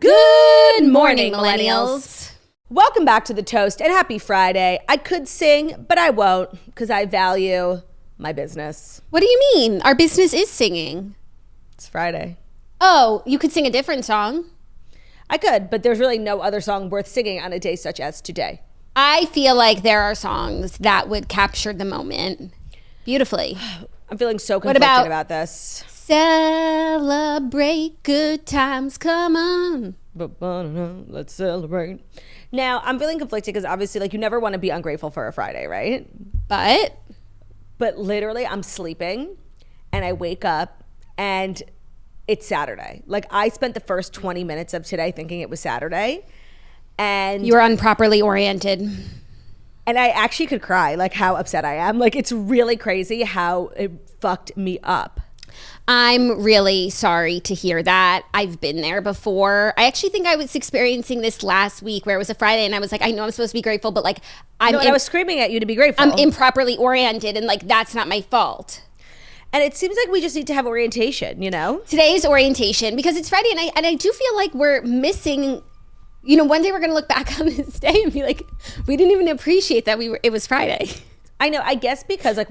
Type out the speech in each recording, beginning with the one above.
Good morning, millennials. Welcome back to The Toast and happy Friday. I could sing, but I won't because I value my business. What do you mean? Our business is singing. It's Friday. Oh, you could sing a different song. I could, but there's really no other song worth singing on a day such as today. I feel like there are songs that would capture the moment beautifully. I'm feeling so conflicted about this. Celebrate good times, come on. Let's celebrate. Now, I'm feeling conflicted because obviously, like, you never want to be ungrateful for a Friday, right? But literally, I'm sleeping and I wake up and it's Saturday. Like, I spent the first 20 minutes of today thinking it was Saturday. And you were improperly oriented. And I actually could cry, like, how upset I am. Like, it's really crazy how it fucked me up. I'm really sorry to hear that. I've been there before. I actually think I was experiencing this last week where it was a Friday and I was like, I know I'm supposed to be grateful, but like, I was screaming at you to be grateful. I'm improperly oriented and like, that's not my fault. And it seems like we just need to have orientation, you know? Today's orientation, because it's Friday and I do feel like we're missing, you know, one day we're going to look back on this day and be like, we didn't even appreciate that it was Friday. I know, I guess because like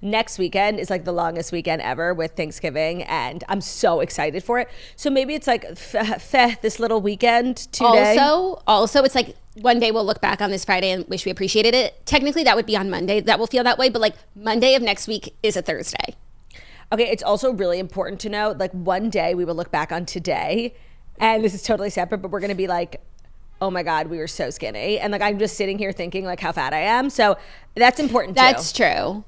next weekend is like the longest weekend ever with Thanksgiving and I'm so excited for it. So maybe it's like this little weekend today. Also it's like one day we'll look back on this Friday and wish we appreciated it. Technically that would be on Monday. That will feel that way. But like Monday of next week is a Thursday. Okay, it's also really important to note, like one day we will look back on today and this is totally separate, but we're going to be like, oh my God, we were so skinny. And like, I'm just sitting here thinking like how fat I am. So that's important too. That's true.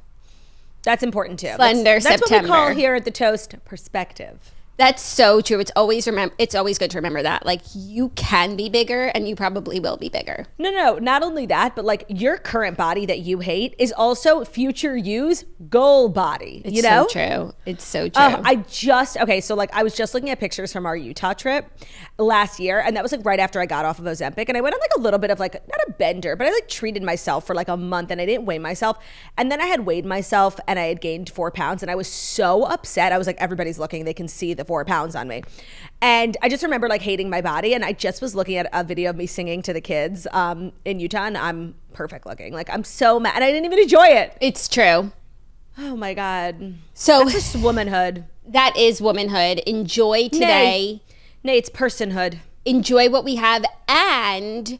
That's important too. Slender that's September. What we call here at The Toast perspective. That's so true. It's always good to remember that. Like you can be bigger and you probably will be bigger. No, not only that, but like your current body that you hate is also future you's goal body. It's you know? So true. It's so true. So like I was just looking at pictures from our Utah trip last year and that was like right after I got off of Ozempic and I went on like a little bit of like, not a bender, but I like treated myself for like a month and I didn't weigh myself. And then I had weighed myself and I had gained 4 pounds and I was so upset. I was like, everybody's looking, they can see the 4 pounds on me. And I just remember like hating my body. And I just was looking at a video of me singing to the kids in Utah and I'm perfect looking. Like I'm so mad and I didn't even enjoy it. It's true. Oh my God. So that's just womanhood. That is womanhood. Enjoy today. Nay, it's personhood. Enjoy what we have. And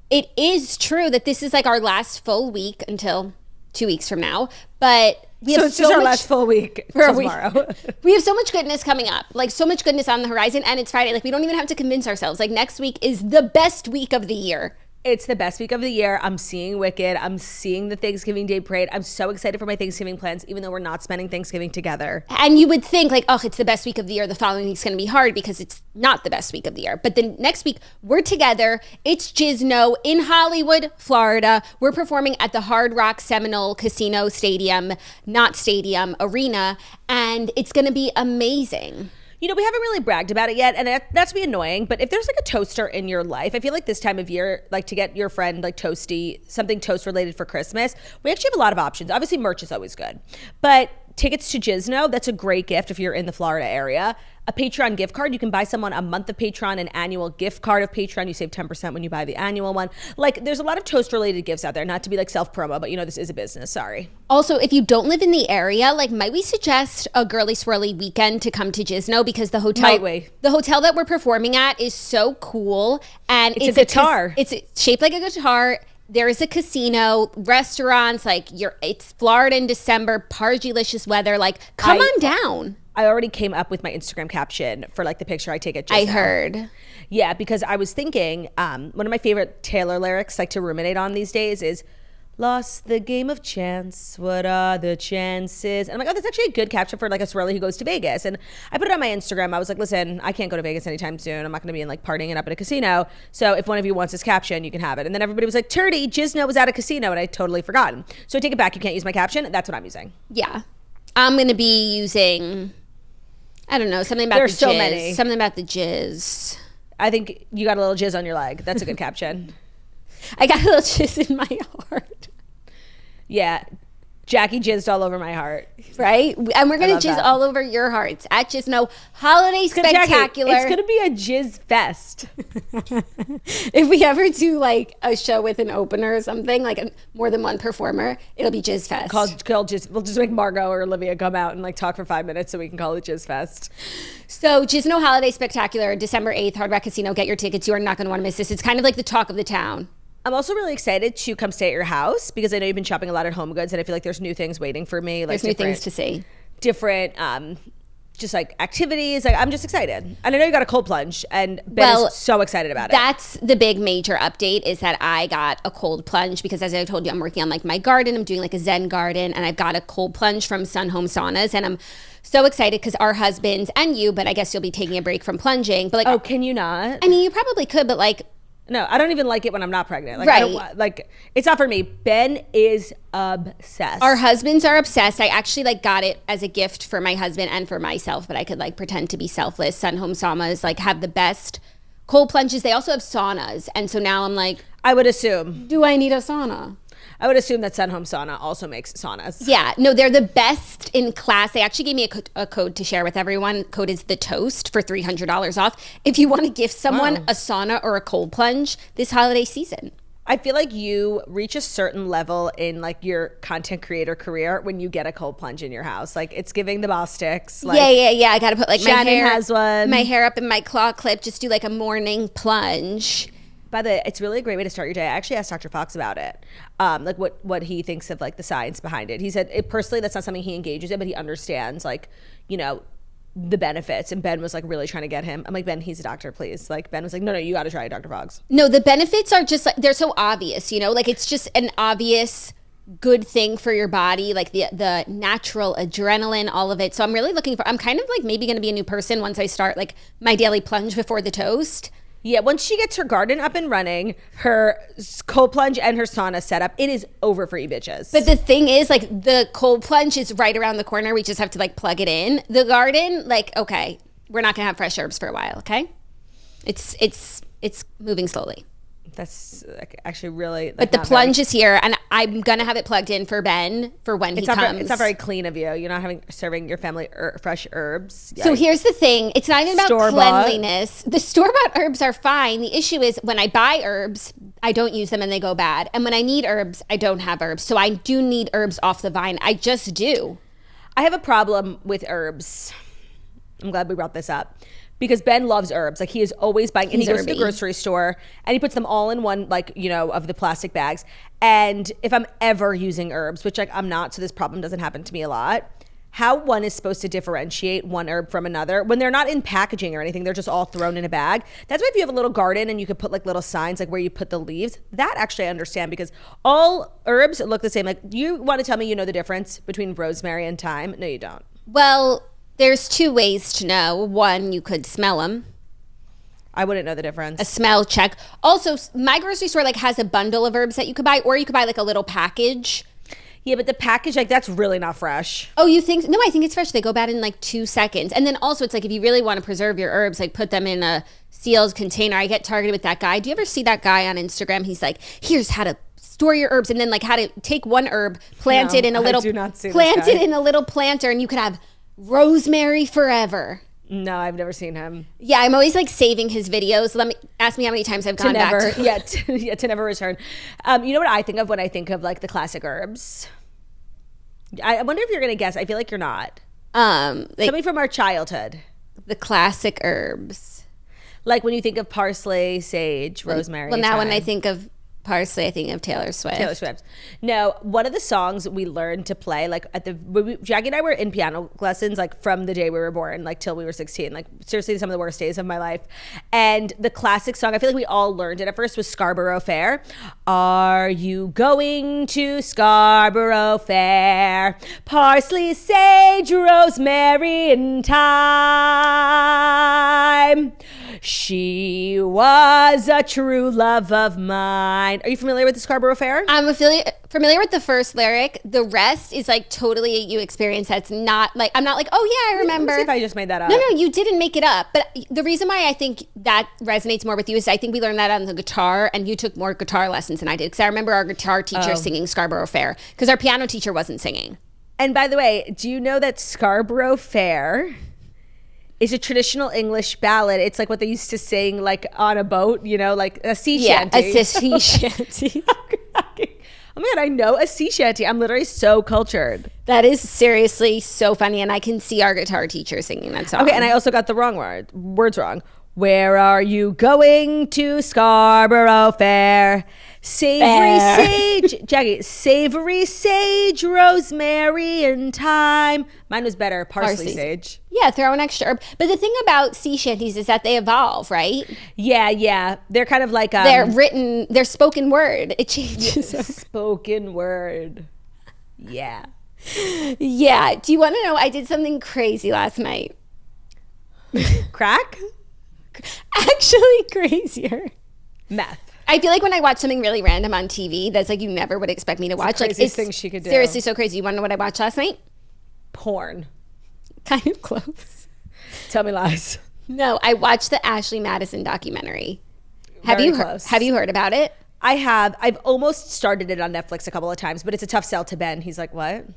it is true that this is like our last full week until 2 weeks from now. But it's just our last full week for tomorrow. We have so much goodness coming up, like so much goodness on the horizon, and it's Friday. Like we don't even have to convince ourselves. Like next week is the best week of the year. It's the best week of the year. I'm seeing Wicked. I'm seeing the Thanksgiving Day parade. I'm so excited for my Thanksgiving plans, even though we're not spending Thanksgiving together. And you would think like, oh, it's the best week of the year. The following week's going to be hard because it's not the best week of the year. But then next week, we're together. It's Gizno in Hollywood, Florida. We're performing at the Hard Rock Seminole Casino Stadium, not stadium, arena. And it's going to be amazing. You know, we haven't really bragged about it yet, and that's be annoying, but if there's like a toaster in your life, I feel like this time of year, like to get your friend like toasty, something toast related for Christmas, we actually have a lot of options. Obviously, merch is always good, but tickets to Gizno, that's a great gift if you're in the Florida area. A Patreon gift card, you can buy someone a month of Patreon, an annual gift card of Patreon. You save 10% when you buy the annual one. Like, there's a lot of toast-related gifts out there, not to be like self-promo, but you know, this is a business, sorry. Also, if you don't live in the area, like, might we suggest a girly swirly weekend to come to Gizno because the hotel that we're performing at is so cool. And it's a guitar. It's shaped like a guitar. There is a casino, restaurants, like it's Florida in December, pargylicious weather. Like, come on down. I already came up with my Instagram caption for like the picture I take at Gizno. I heard. Yeah, because I was thinking, one of my favorite Taylor lyrics like to ruminate on these days is, lost the game of chance, what are the chances? And I'm like, oh, that's actually a good caption for like a swirly who goes to Vegas. And I put it on my Instagram. I was like, listen, I can't go to Vegas anytime soon. I'm not going to be in like partying it up at a casino. So if one of you wants this caption, you can have it. And then everybody was like, Turdy, Gizno was at a casino. And I totally forgotten. So I take it back. You can't use my caption. That's what I'm using. Yeah. I'm going to be using, I don't know, something about There's the jizz. so many. Something about the jizz. I think you got a little jizz on your leg. That's a good caption. I got a little jizz in my heart. Yeah. Jackie jizzed all over my heart. Right? And we're going to jizz all over your hearts at Just Know Holiday Spectacular. Jackie, it's going to be a jizz fest. If we ever do like a show with an opener or something, like more than one performer, it'll be Jizz Fest. We'll just make Margot or Olivia come out and like talk for 5 minutes so we can call it Jizz Fest. So Just Know Holiday Spectacular, December 8th, Hard Rock Casino. Get your tickets. You are not going to want to miss this. It's kind of like the talk of the town. I'm also really excited to come stay at your house because I know you've been shopping a lot at Home Goods and I feel like there's new things waiting for me. Like there's new things to see. Different, just like activities. Like I'm just excited. And I know you got a cold plunge and Ben is so excited about it. That's the big major update is that I got a cold plunge because as I told you, I'm working on like my garden. I'm doing like a Zen garden and I've got a cold plunge from Sun Home Saunas and I'm so excited because our husbands and you, but I guess you'll be taking a break from plunging. But like, oh, can you not? I mean, you probably could, but like, no, I don't even like it when I'm not pregnant. Like, right. I don't, like, it's not for me. Ben is obsessed. Our husbands are obsessed. I actually like got it as a gift for my husband and for myself, but I could like pretend to be selfless. Sun Home Saunas like have the best cold plunges. They also have saunas. And so now I'm like, I would assume. Do I need a sauna? I would assume that Sun Home Sauna also makes saunas. Yeah, no, they're the best in class. They actually gave me a code to share with everyone. Code is the toast for $300 off. If you want to gift someone a sauna or a cold plunge this holiday season. I feel like you reach a certain level in like your content creator career when you get a cold plunge in your house. Like it's giving the boss sticks. Like, yeah. I got to put like Shannon has one. My hair up in my claw clip. Just do like a morning plunge. By the way, it's really a great way to start your day. I actually asked Dr. Fox about it, like what he thinks of like the science behind it. He said personally that's not something he engages in, but he understands like, you know, the benefits. And Ben was like really trying to get him. I'm like, Ben, he's a doctor, please. Like Ben was like, no, you got to try it, Dr. Fox. No, the benefits are just like, they're so obvious, you know, like it's just an obvious good thing for your body, like the natural adrenaline, all of it. So I'm really I'm kind of like maybe going to be a new person once I start like my daily plunge before the toast. Yeah, once she gets her garden up and running, her cold plunge and her sauna set up, it is over for you bitches. But the thing is, like, the cold plunge is right around the corner. We just have to, like, plug it in. The garden, like, okay, we're not going to have fresh herbs for a while, okay? It's moving slowly. That's actually really... But the plunge is here, and I'm going to have it plugged in for Ben for when he comes. It's not very clean of you. You're not serving your family fresh herbs. Yikes. So here's the thing. It's not even about cleanliness. The store-bought herbs are fine. The issue is when I buy herbs, I don't use them and they go bad. And when I need herbs, I don't have herbs. So I do need herbs off the vine. I just do. I have a problem with herbs. I'm glad we brought this up. Because Ben loves herbs. Like he is always buying, and he goes to the grocery store and he puts them all in one, like, you know, of the plastic bags. And if I'm ever using herbs, which like I'm not, so this problem doesn't happen to me a lot, how one is supposed to differentiate one herb from another when they're not in packaging or anything, they're just all thrown in a bag. That's why if you have a little garden and you could put like little signs like where you put the leaves, that actually I understand because all herbs look the same. Like you want to tell me you know the difference between rosemary and thyme? No, you don't. Well, there's two ways to know. One, you could smell them. I wouldn't know the difference. A smell check. Also, my grocery store like has a bundle of herbs that you could buy, or you could buy like a little package. Yeah, but the package, like that's really not fresh. Oh, you think? No, I think it's fresh. They go bad in like 2 seconds. And then also it's like if you really want to preserve your herbs, like put them in a sealed container. I get targeted with that guy. Do you ever see that guy on Instagram? He's like, here's how to store your herbs, and then like how to take one herb, plant it in a little planter, and you could have rosemary forever. No, I've never seen him. Yeah, I'm always like saving his videos. Ask me how many times I've gone back to to never return. You know what I think of when I think of like the classic herbs? I wonder if you're gonna guess. I feel like you're not. Like, something from our childhood. The classic herbs. Like when you think of parsley, sage, rosemary. Well, now when I think of parsley, I think of Taylor Swift. No, one of the songs we learned to play, like Jackie and I were in piano lessons, like from the day we were born, like till we were 16. Like seriously, some of the worst days of my life. And the classic song, I feel like we all learned it at first, was Scarborough Fair. Are you going to Scarborough Fair? Parsley, sage, rosemary, and thyme. She was a true love of mine. mind. Are you familiar with the Scarborough Fair? I'm familiar with the first lyric. The rest is like totally a you experience. That's not like, I'm not like, oh yeah, I remember. Let me see if I just made that up. No, you didn't make it up. But the reason why I think that resonates more with you is I think we learned that on the guitar, and you took more guitar lessons than I did. Because I remember our guitar teacher singing Scarborough Fair because our piano teacher wasn't singing. And by the way, do you know that Scarborough Fair is a traditional English ballad? It's like what they used to sing like on a boat, you know, like a sea shanty. Yeah, a sea shanty. Oh my God, I know a sea shanty. I'm literally so cultured. That is seriously so funny. And I can see our guitar teacher singing that song. Okay, and I also got the words wrong. Where are you going to Scarborough Fair? Savory sage, Jackie, savory sage, rosemary and thyme. Mine was better, parsley sage. Yeah, throw an extra herb. But the thing about sea shanties is that they evolve, right? Yeah. They're kind of like they're spoken word. It changes. Spoken word. Yeah. Yeah. Do you want to know? I did something crazy last night. Crack? Actually crazier. Meth. I feel like when I watch something really random on TV that's like you never would expect me to watch. It's the craziest thing she could do. Seriously so crazy. You want to know what I watched last night? Porn. Kind of close. Tell me lies. No, I watched the Ashley Madison documentary. Very Have close. you heard about it? I have. I've almost started it on Netflix a couple of times, but it's a tough sell to Ben. He's like, what?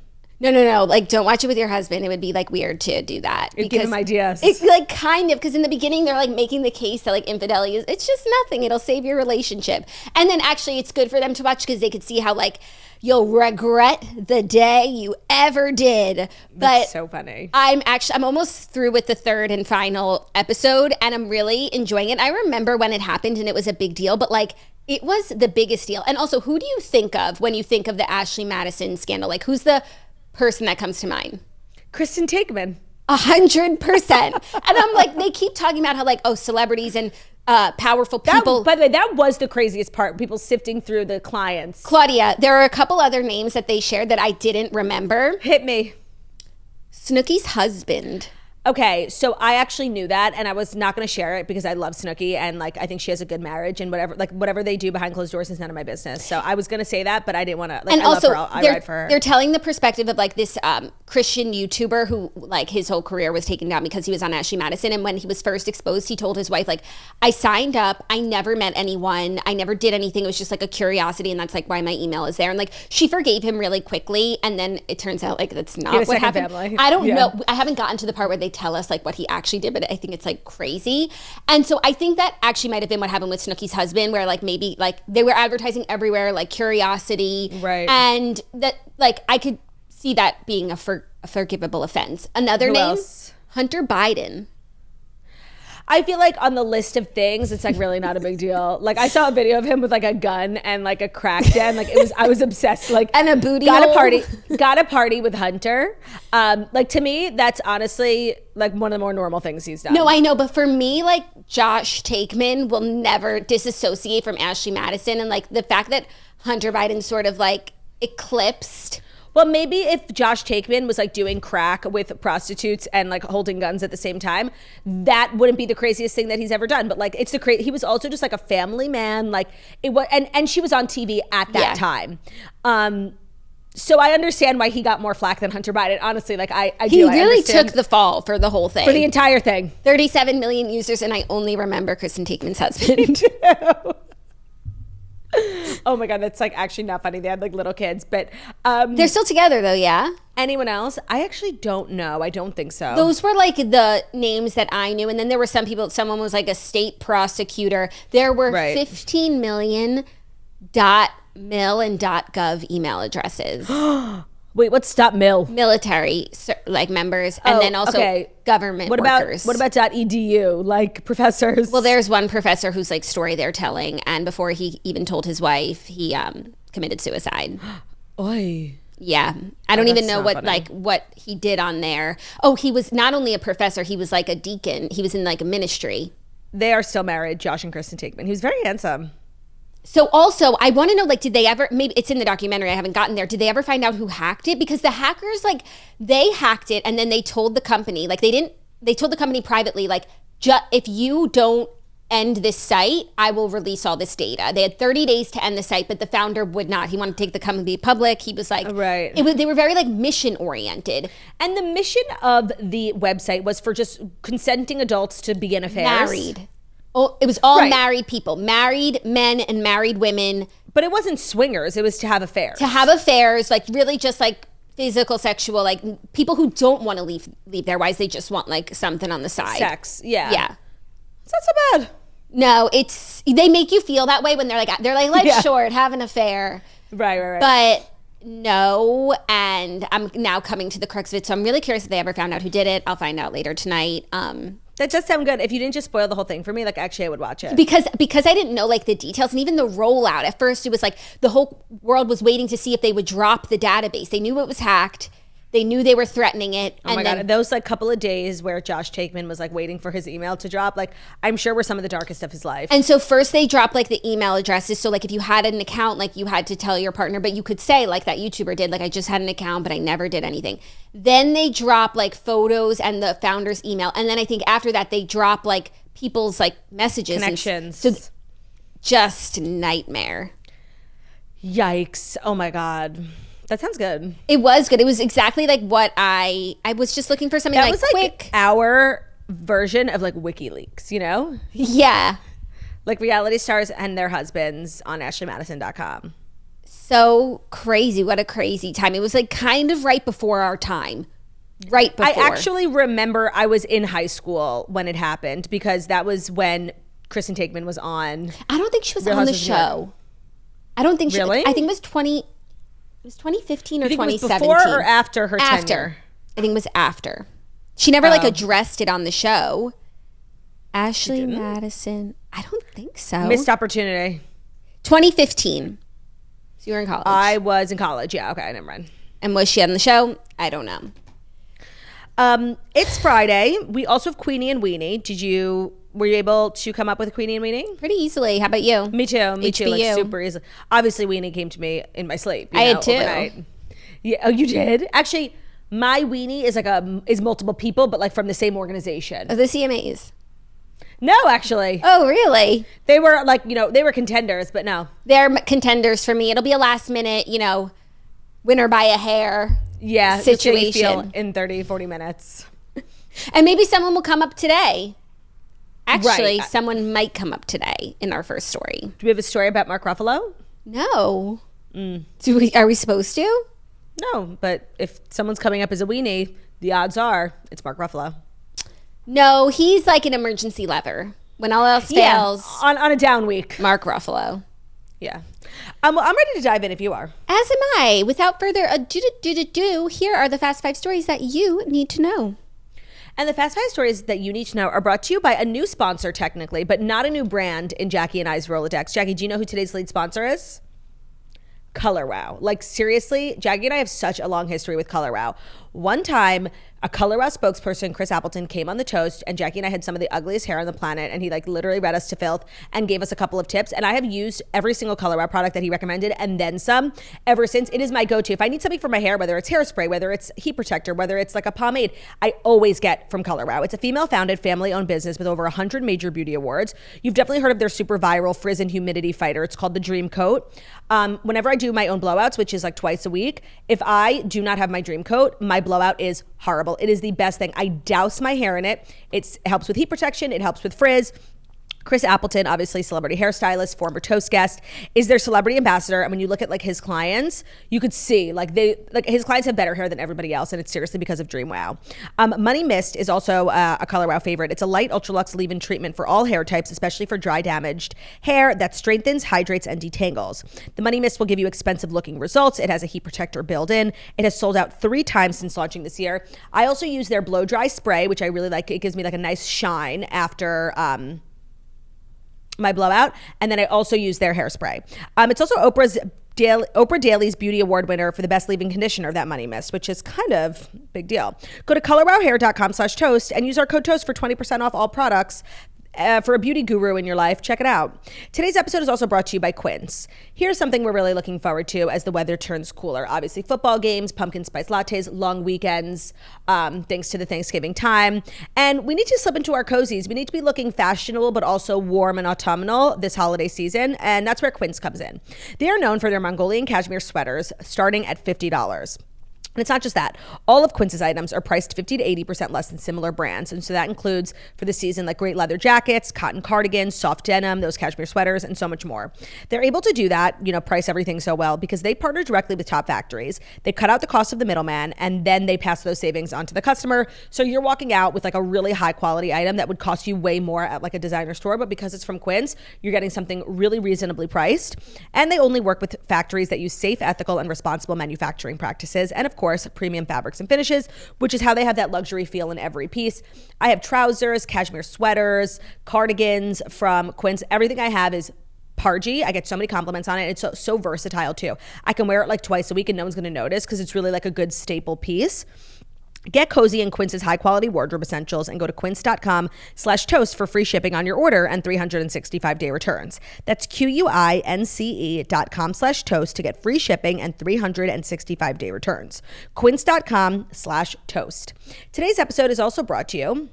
No. Like, don't watch it with your husband. It would be like weird to do that. You'd give him ideas. It's like kind of, because in the beginning they're like making the case that like infidelity is, it's just nothing. It'll save your relationship. And then actually it's good for them to watch because they could see how like you'll regret the day you ever did. That's so funny. I'm almost through with the third and final episode and I'm really enjoying it. I remember when it happened and it was a big deal, but like it was the biggest deal. And also, who do you think of when you think of the Ashley Madison scandal? Like who's the person that comes to mind? Kristen Takeman. 100%. And I'm like, they keep talking about how like, oh, celebrities and powerful people. By the way, that was the craziest part. People sifting through the clients. Claudia, there are a couple other names that they shared that I didn't remember. Hit me. Snooki's husband. Okay, so I actually knew that, and I was not going to share it because I love Snooki, and like I think she has a good marriage, and whatever they do behind closed doors is none of my business. So I was going to say that, but I didn't want to. Like, and I also, love her. I ride for her. They're telling the perspective of like this Christian YouTuber who like his whole career was taken down because he was on Ashley Madison, and when he was first exposed, he told his wife like, "I signed up. I never met anyone. I never did anything. It was just like a curiosity, and that's like why my email is there." And like she forgave him really quickly, and then it turns out like that's not what happened. Family. I don't know. I haven't gotten to the part where they tell us like what he actually did, but I think it's like crazy. And so I think that actually might have been what happened with Snooki's husband, where like maybe like they were advertising everywhere, like curiosity. Right. And that like I could see that being a forgivable offense. Another Who name, else? Hunter Biden. I feel like on the list of things, it's like really not a big deal. Like I saw a video of him with like a gun and like a crack den. Like I was obsessed. Like and a booty got hole. got a party with Hunter. Like to me, that's honestly like one of the more normal things he's done. No, I know, but for me, like Josh Takeman will never disassociate from Ashley Madison, and like the fact that Hunter Biden sort of like eclipsed. Well, maybe if Josh Takeman was like doing crack with prostitutes and like holding guns at the same time, that wouldn't be the craziest thing that he's ever done. But like, it's he was also just like a family man. Like it was, and she was on TV at that time. So I understand why he got more flack than Hunter Biden. Honestly, like I really took the fall for the whole thing, for the entire thing. 37 million users, and I only remember Kristen Takeman's husband. Oh my God, that's like actually not funny. They had like little kids, but they're still together though, yeah? Anyone else? I actually don't know. I don't think so. Those were like the names that I knew. And then there were some people, someone was like a state prosecutor. There were 15 million .mil and .gov email addresses. Wait, what's .mil? Military like members, and then also government workers. What about .edu, like professors? Well, there's one professor whose like story they're telling, and before he even told his wife, he committed suicide. Oy. Yeah, I don't even know what he did on there. Oh, he was not only a professor, he was like a deacon. He was in like a ministry. They are still married, Josh and Kristen Takeman. He was very handsome. So also, I want to know, like, did they ever, maybe it's in the documentary, I haven't gotten there, did they ever find out who hacked it? Because the hackers, like, they hacked it, and then they told the company, like, they told the company privately, like, if you don't end this site, I will release all this data. They had 30 days to end the site, but the founder would not. He wanted to take the company public. He was like, right. They were very like mission oriented. And the mission of the website was for just consenting adults to begin affairs. Married. Oh, it was all married people, married men and married women. But it wasn't swingers. It was to have affairs. To have affairs, like really just like physical, sexual, like people who don't want to leave their wives. They just want like something on the side. Sex. Yeah. Yeah. It's not so bad. No, they make you feel that way when they're like life's short, have an affair. Right. But no, and I'm now coming to the crux of it. So I'm really curious if they ever found out who did it. I'll find out later tonight. That does sound good. If you didn't just spoil the whole thing for me, like actually I would watch it. Because I didn't know like the details and even the rollout. At first it was like the whole world was waiting to see if they would drop the database. They knew it was hacked. They knew they were threatening it. Oh my God. Those like couple of days where Josh Takeman was like waiting for his email to drop, like I'm sure were some of the darkest of his life. And so first they dropped like the email addresses. So like if you had an account, like you had to tell your partner, but you could say like that YouTuber did, like I just had an account, but I never did anything. Then they drop like photos and the founder's email. And then I think after that they drop like people's like messages. Connections. So just nightmare. Yikes. Oh my God. That sounds good. It was good. It was exactly like what I was just looking for something that like was like quick. Our version of like WikiLeaks, you know? Yeah. Like reality stars and their husbands on AshleyMadison.com. So crazy. What a crazy time. It was like kind of right before our time. Right before. I actually remember I was in high school when it happened because that was when Kristen Takeman was on. I don't think she was on the show. I don't think she. Really? I think it was 2015 or 2017. It was before or after her tenure? I think it was after. She never like addressed it on the show. Ashley Madison. I don't think so. Missed opportunity. 2015. So you were in college. I was in college. Yeah. Okay. Never mind. And was she on the show? I don't know. It's Friday. We also have Queenie and Weenie. Were you able to come up with Queenie and Weenie? Pretty easily. How about you? Me too. Me too. Like super easily. Obviously, Weenie came to me in my sleep. I had too. Overnight. Yeah. Oh, you did? Actually, my Weenie is like is multiple people, but like from the same organization. Oh, the CMAs. No, actually. Oh, really? They were like, they were contenders, but no. They're contenders for me. It'll be a last minute, winner by a hair. Yeah, situation in 30, 40 minutes. And maybe someone will come up today. Actually, Right. someone might come up today in our first story. Do we have a story about Mark Ruffalo? No. Are we supposed to? No, but if someone's coming up as a weenie, the odds are it's Mark Ruffalo. No, he's like an emergency lever. When all else fails, on a down week. Mark Ruffalo. Yeah. Well, I'm ready to dive in if you are. As am I. Without further ado, here are the Fast 5 stories that you need to know. And the Fast 5 stories that you need to know are brought to you by a new sponsor, technically, but not a new brand in Jackie and I's Rolodex. Jackie, do you know who today's lead sponsor is? Color Wow. Like, seriously, Jackie and I have such a long history with Color Wow. One time, a Color Wow spokesperson, Chris Appleton, came on the toast, and Jackie and I had some of the ugliest hair on the planet, and he like literally read us to filth and gave us a couple of tips. And I have used every single Color Wow product that he recommended and then some ever since. It is my go-to. If I need something for my hair, whether it's hairspray, whether it's heat protector, whether it's like a pomade, I always get from Color Wow. It's a female-founded, family-owned business with over 100 major beauty awards. You've definitely heard of their super viral frizz and humidity fighter. It's called the Dream Coat. Whenever I do my own blowouts, which is like twice a week, if I do not have my Dream Coat, my blowout is horrible. It is the best thing. I douse my hair in it. It helps with heat protection. It helps with frizz. Chris Appleton, obviously celebrity hairstylist, former Toast guest, is their celebrity ambassador. And when you look at like his clients, you could see like his clients have better hair than everybody else, and it's seriously because of Dream Wow. Money Mist is also a Color Wow favorite. It's a light ultra luxe leave-in treatment for all hair types, especially for dry, damaged hair that strengthens, hydrates, and detangles. The Money Mist will give you expensive looking results. It has a heat protector built in. It has sold out 3 times since launching this year. I also use their blow dry spray, which I really like. It gives me like a nice shine after my blowout, and then I also use their hairspray. It's also Oprah Daly's Beauty Award winner for the best leave-in conditioner, that Money Mist, which is kind of big deal. Go to colorwowhair.com/toast and use our code TOAST for 20% off all products. For a beauty guru in your life, check it out. Today's episode is also brought to you by Quince. Here's something we're really looking forward to as the weather turns cooler. Obviously, football games, pumpkin spice lattes, long weekends, thanks to the Thanksgiving time. And we need to slip into our cozies. We need to be looking fashionable, but also warm and autumnal this holiday season. And that's where Quince comes in. They are known for their Mongolian cashmere sweaters, starting at $50. And it's not just that. All of Quince's items are priced 50 to 80% less than similar brands. And so that includes for the season, like great leather jackets, cotton cardigans, soft denim, those cashmere sweaters, and so much more. They're able to do that, price everything so well because they partner directly with top factories. They cut out the cost of the middleman and then they pass those savings on to the customer. So you're walking out with like a really high quality item that would cost you way more at like a designer store. But because it's from Quince, you're getting something really reasonably priced. And they only work with factories that use safe, ethical, and responsible manufacturing practices. And of course, premium fabrics and finishes, which is how they have that luxury feel in every piece. I have trousers, cashmere sweaters, cardigans from Quince. Everything I have is Pargy. I get so many compliments on it. It's so versatile too. I can wear it like twice a week and no one's going to notice because it's really like a good staple piece. Get cozy in Quince's high quality wardrobe essentials and go to quince.com/toast for free shipping on your order and 365-day returns. That's QUINCE.com/toast to get free shipping and 365-day returns. Quince.com/toast. Today's episode is also brought to you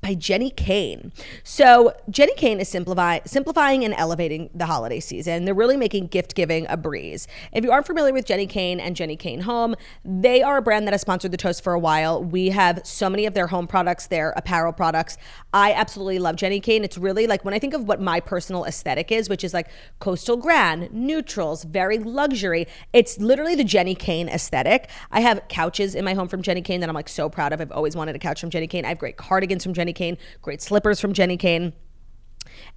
by Jenny Kane. So Jenny Kane is simplifying and elevating the holiday season. They're really making gift giving a breeze. If you aren't familiar with Jenny Kane and Jenny Kane Home, they are a brand that has sponsored the Toast for a while. We have so many of their home products, their apparel products. I absolutely love Jenny Kane. It's really like when I think of what my personal aesthetic is, which is like coastal grand, neutrals, very luxury. It's literally the Jenny Kane aesthetic. I have couches in my home from Jenny Kane that I'm like so proud of. I've always wanted a couch from Jenny Kane. I have great cardigans from Jenny Kane, great slippers from Jenny Kane.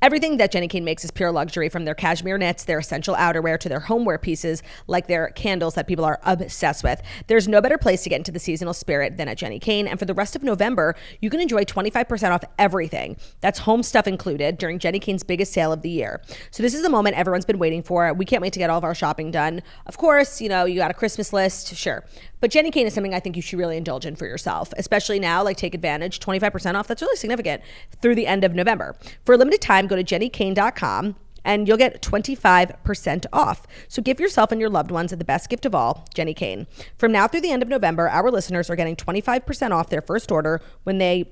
Everything that Jenny Kane makes is pure luxury, from their cashmere knits, their essential outerwear, to their homeware pieces like their candles that people are obsessed with. There's no better place to get into the seasonal spirit than at Jenny Kane. And for the rest of November, you can enjoy 25% off everything. That's home stuff included during Jenny Kane's biggest sale of the year. So this is the moment everyone's been waiting for. We can't wait to get all of our shopping done. Of course, you got a Christmas list, sure. But Jenny Kane is something I think you should really indulge in for yourself, especially now, like take advantage, 25% off. That's really significant through the end of November. For a limited time, go to jennykane.com and you'll get 25% off. So give yourself and your loved ones the best gift of all, Jenny Kane. From now through the end of November, our listeners are getting 25% off their first order when they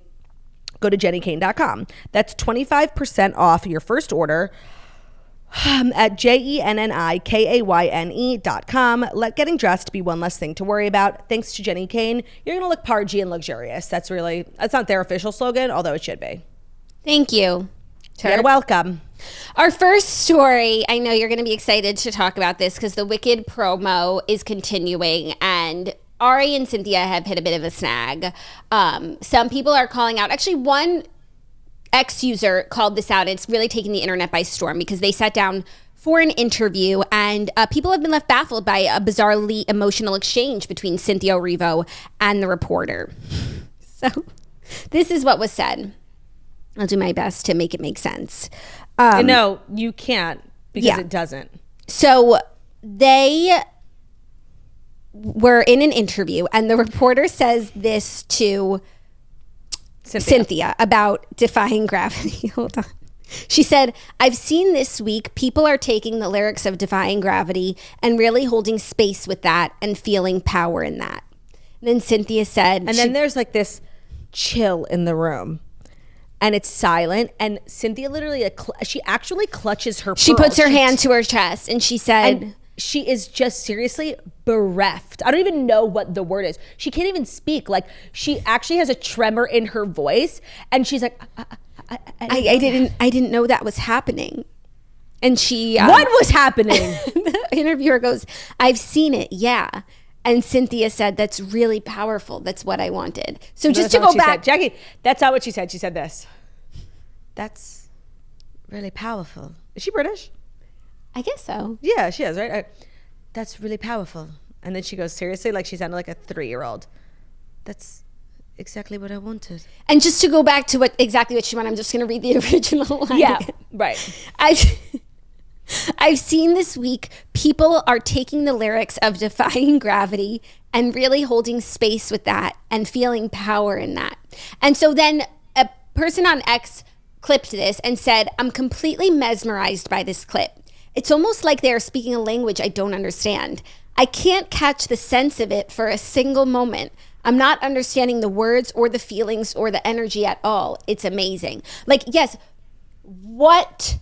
go to jennykane.com. That's 25% off your first order at JENNIKAYNE.com. Let getting dressed be one less thing to worry about. Thanks to Jenny Kane, you're going to look pargy and luxurious. That's not their official slogan, although it should be. Thank you. You're welcome. Our first story, I know you're going to be excited to talk about this because the Wicked promo is continuing and Ari and Cynthia have hit a bit of a snag. Some people are calling out, actually one ex-user called this out. It's really taking the internet by storm because they sat down for an interview and people have been left baffled by a bizarrely emotional exchange between Cynthia Erivo and the reporter. So this is what was said. I'll do my best to make it make sense. No, you can't because it doesn't. So they were in an interview and the reporter says this to Cynthia about defying gravity. Hold on. She said, I've seen this week people are taking the lyrics of Defying Gravity and really holding space with that and feeling power in that. And then Cynthia said... And then there's like this chill in the room. And it's silent. And Cynthia literally, she actually clutches her pearls. She puts her hand to her chest and she said... And she is just seriously bereft. I don't even know what the word is. She can't even speak. Like, she actually has a tremor in her voice. And she's like... I didn't know that was happening. And she... what was happening? The interviewer goes, I've seen it, yeah. And Cynthia said, that's really powerful. That's what I wanted. So just to go back... Jackie, that's not what she said. She said this. That's really powerful. Is she British? I guess so. Yeah, she is, right? That's really powerful. And then she goes, seriously? Like she sounded like a 3-year-old. That's exactly what I wanted. And just to go back to exactly what she wanted, I'm just going to read the original line. Yeah, right. I've seen this week people are taking the lyrics of Defying Gravity and really holding space with that and feeling power in that. And so then a person on X clipped this and said, "I'm completely mesmerized by this clip. It's almost like they're speaking a language I don't understand. I can't catch the sense of it for a single moment. I'm not understanding the words or the feelings or the energy at all. It's amazing." Like, yes, what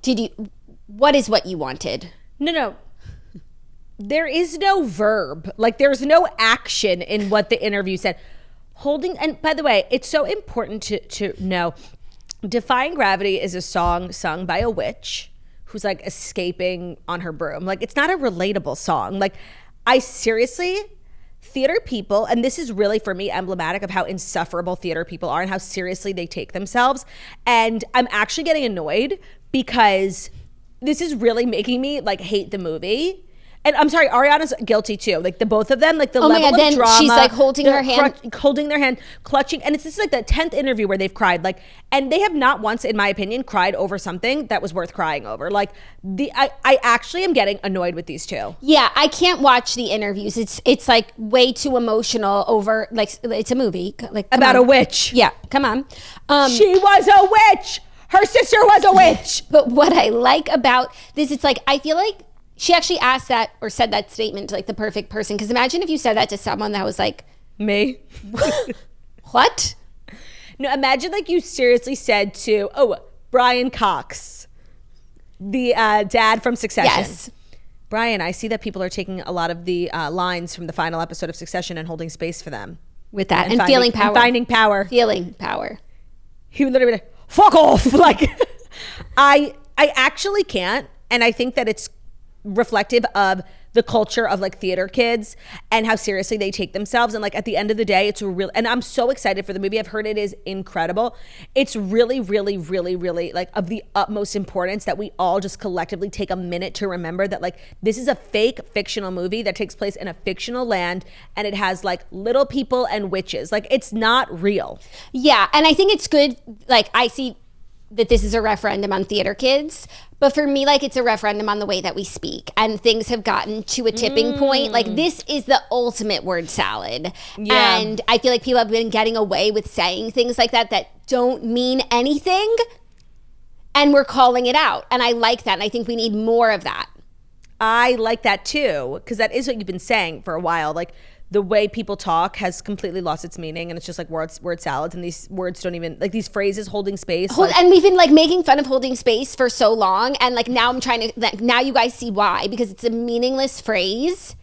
is what you wanted? No. There is no verb. Like, there's no action in what the interview said. And by the way, it's so important to know, Defying Gravity is a song sung by a witch who's like escaping on her broom. Like, it's not a relatable song. Like, I seriously, theater people, and this is really for me emblematic of how insufferable theater people are and how seriously they take themselves. And I'm actually getting annoyed because this is really making me like hate the movie. And I'm sorry, Ariana's guilty too. Like, the both of them, like the level of then drama. She's like holding her hand, holding their hand, clutching. And this is like the 10th interview where they've cried. Like, and they have not once, in my opinion, cried over something that was worth crying over. Like, I actually am getting annoyed with these two. Yeah, I can't watch the interviews. It's like way too emotional over, like, it's a movie. Like, about a witch. Yeah, come on. She was a witch. Her sister was a witch. But what I like about this, it's like, I feel like she actually asked that or said that statement to like the perfect person. Because imagine if you said that to someone that was like, me. What? No, imagine like you seriously said to, Brian Cox, the dad from Succession. Yes. Brian, I see that people are taking a lot of the lines from the final episode of Succession and holding space for them. With that. And feeling power. And finding power. Feeling power. He would literally be like, fuck off. Like, I actually can't. And I think that it's reflective of the culture of like theater kids and how seriously they take themselves. And like at the end of the day, it's a real, and I'm so excited for the movie. I've heard it is incredible. It's really, really, really, really like of the utmost importance that we all just collectively take a minute to remember that like this is a fake fictional movie that takes place in a fictional land, and it has like little people and witches. Like, it's not real. Yeah, and I think it's good. Like, I see that this is a referendum on theater kids, but for me, like, it's a referendum on the way that we speak, and things have gotten to a tipping point. Like, this is the ultimate word salad. Yeah. And I feel like people have been getting away with saying things like that don't mean anything, and we're calling it out. And I like that, and I think we need more of that. I like that too, because that is what you've been saying for a while. Like, the way people talk has completely lost its meaning, and it's just like word salads, and these words don't even, like, these phrases, holding space. And we've been like making fun of holding space for so long, and like now I'm trying to, like, now you guys see why, because it's a meaningless phrase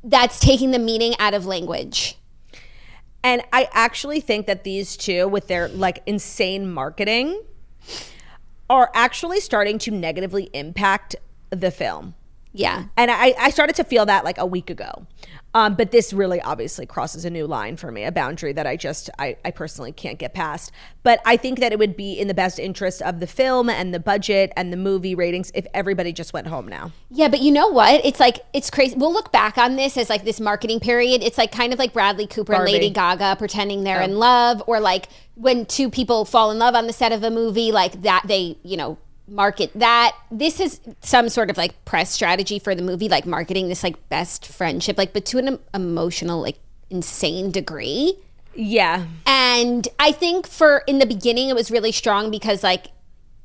that's taking the meaning out of language. And I actually think that these two, with their like insane marketing, are actually starting to negatively impact the film. Yeah. And I started to feel that like a week ago. But this really obviously crosses a new line for me, a boundary that I personally can't get past. But I think that it would be in the best interest of the film and the budget and the movie ratings if everybody just went home now. Yeah, but you know what? It's like, it's crazy. We'll look back on this as like this marketing period. It's like kind of like Bradley Cooper Barbie. and Lady Gaga pretending they're in love, or like when two people fall in love on the set of a movie, like that they, market that. This is some sort of like press strategy for the movie, like marketing this like best friendship, like, but to an emotional, like, insane degree. Yeah. And I think in the beginning it was really strong because like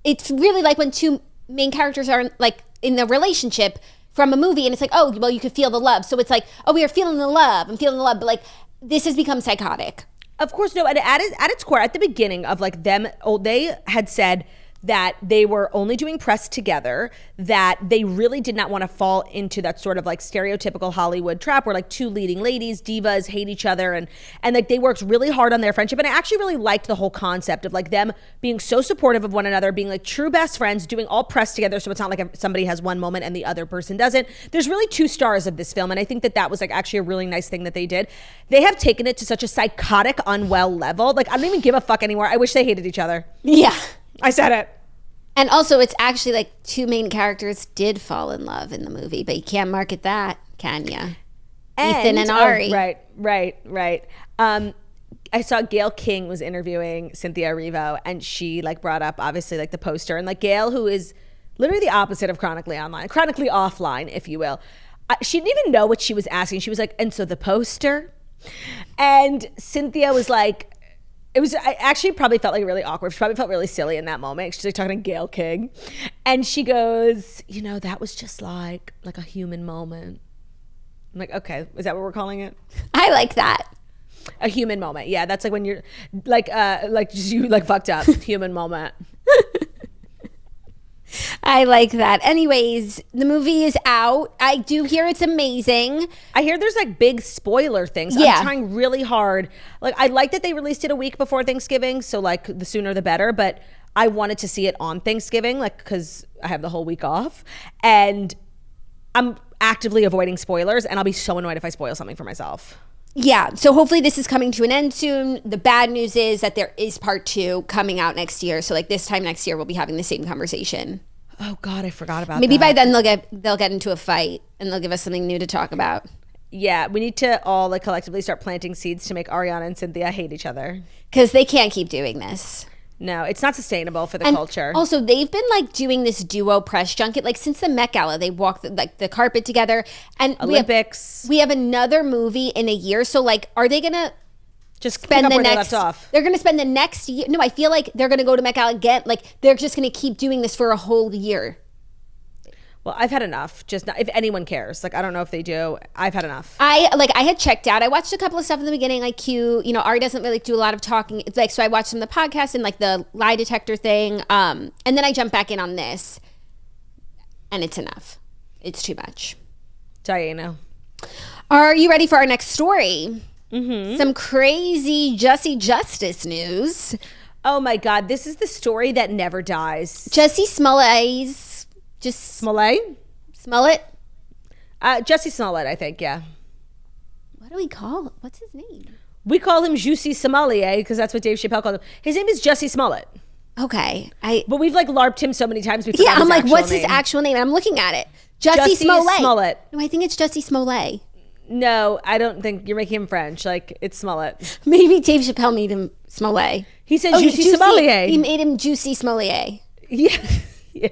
it's really like when two main characters are like in a relationship from a movie, and it's like, oh, well, you could feel the love. So it's like, oh, we are feeling the love. I'm feeling the love. But like this has become psychotic. Of course, no. And at its core, at the beginning of like them, they had said that they were only doing press together, that they really did not want to fall into that sort of like stereotypical Hollywood trap where like two leading ladies, divas, hate each other, and like they worked really hard on their friendship. And I actually really liked the whole concept of like them being so supportive of one another, being like true best friends, doing all press together, so it's not like somebody has one moment and the other person doesn't. There's really two stars of this film, and I think that was like actually a really nice thing that they did. They have taken it to such a psychotic, unwell level. Like, I don't even give a fuck anymore. I wish they hated each other. Yeah. I said it. And also, it's actually like two main characters did fall in love in the movie, but you can't market that, can ya? Ethan and Ari. Right. I saw Gayle King was interviewing Cynthia Erivo, and she like brought up obviously like the poster, and like Gayle, who is literally the opposite of chronically offline, if you will. She didn't even know what she was asking. She was like, and so the poster? And Cynthia was like, I actually probably felt like really awkward. She probably felt really silly in that moment. She's like talking to Gayle King. And she goes, that was just like a human moment. I'm like, okay, is that what we're calling it? I like that. A human moment. Yeah, that's like when you're like you like fucked up. Human moment. I like that. Anyways, the movie is out. I do hear it's amazing. I hear there's like big spoiler things. Yeah. I'm trying really hard. Like, I like that they released it a week before Thanksgiving, so like the sooner the better, but I wanted to see it on Thanksgiving, like, because I have the whole week off, and I'm actively avoiding spoilers, and I'll be so annoyed if I spoil something for myself. Yeah, so hopefully this is coming to an end soon. The bad news is that there is part 2 coming out next year. So like this time next year, we'll be having the same conversation. Oh God, I forgot about Maybe that. by then they'll get into a fight and they'll give us something new to talk about. Yeah, we need to all like collectively start planting seeds to make Ariana and Cynthia hate each other. Because they can't keep doing this. No, it's not sustainable for the culture. Also, they've been like doing this duo press junket like since the Met Gala. They walk the carpet together, and Olympics. We have another movie in a year. So like, are they gonna just spend the next? They're gonna spend the next year. No, I feel like they're gonna go to Met Gala again. Like they're just gonna keep doing this for a whole year. Well, I've had enough. Just not, if anyone cares. Like, I don't know if they do. I've had enough. I had checked out. I watched a couple of stuff in the beginning, like Q. Ari doesn't really do a lot of talking. It's like, so I watched some of the podcasts and like the lie detector thing. And then I jumped back in on this, and it's enough. It's too much. Diana. Are you ready for our next story? Mm-hmm. Some crazy Jussie Justice news. Oh my God, this is the story that never dies. Jussie Smollett's. Smollett? Jussie Smollett, I think, yeah. What do we call? What's his name? We call him Jussie Sommelier because that's what Dave Chappelle called him. His name is Jussie Smollett. Okay. But we've like LARPed him so many times. Yeah, I'm like, what's his actual name? And I'm looking at it. Jussie Smollett. No, I think it's Jussie Smollett. No, I don't think you're making him French. Like, it's Smollett. Maybe Dave Chappelle made him Smollett. He said Jussie Sommelier. He made him Juicy Smollett. Yeah. Yeah.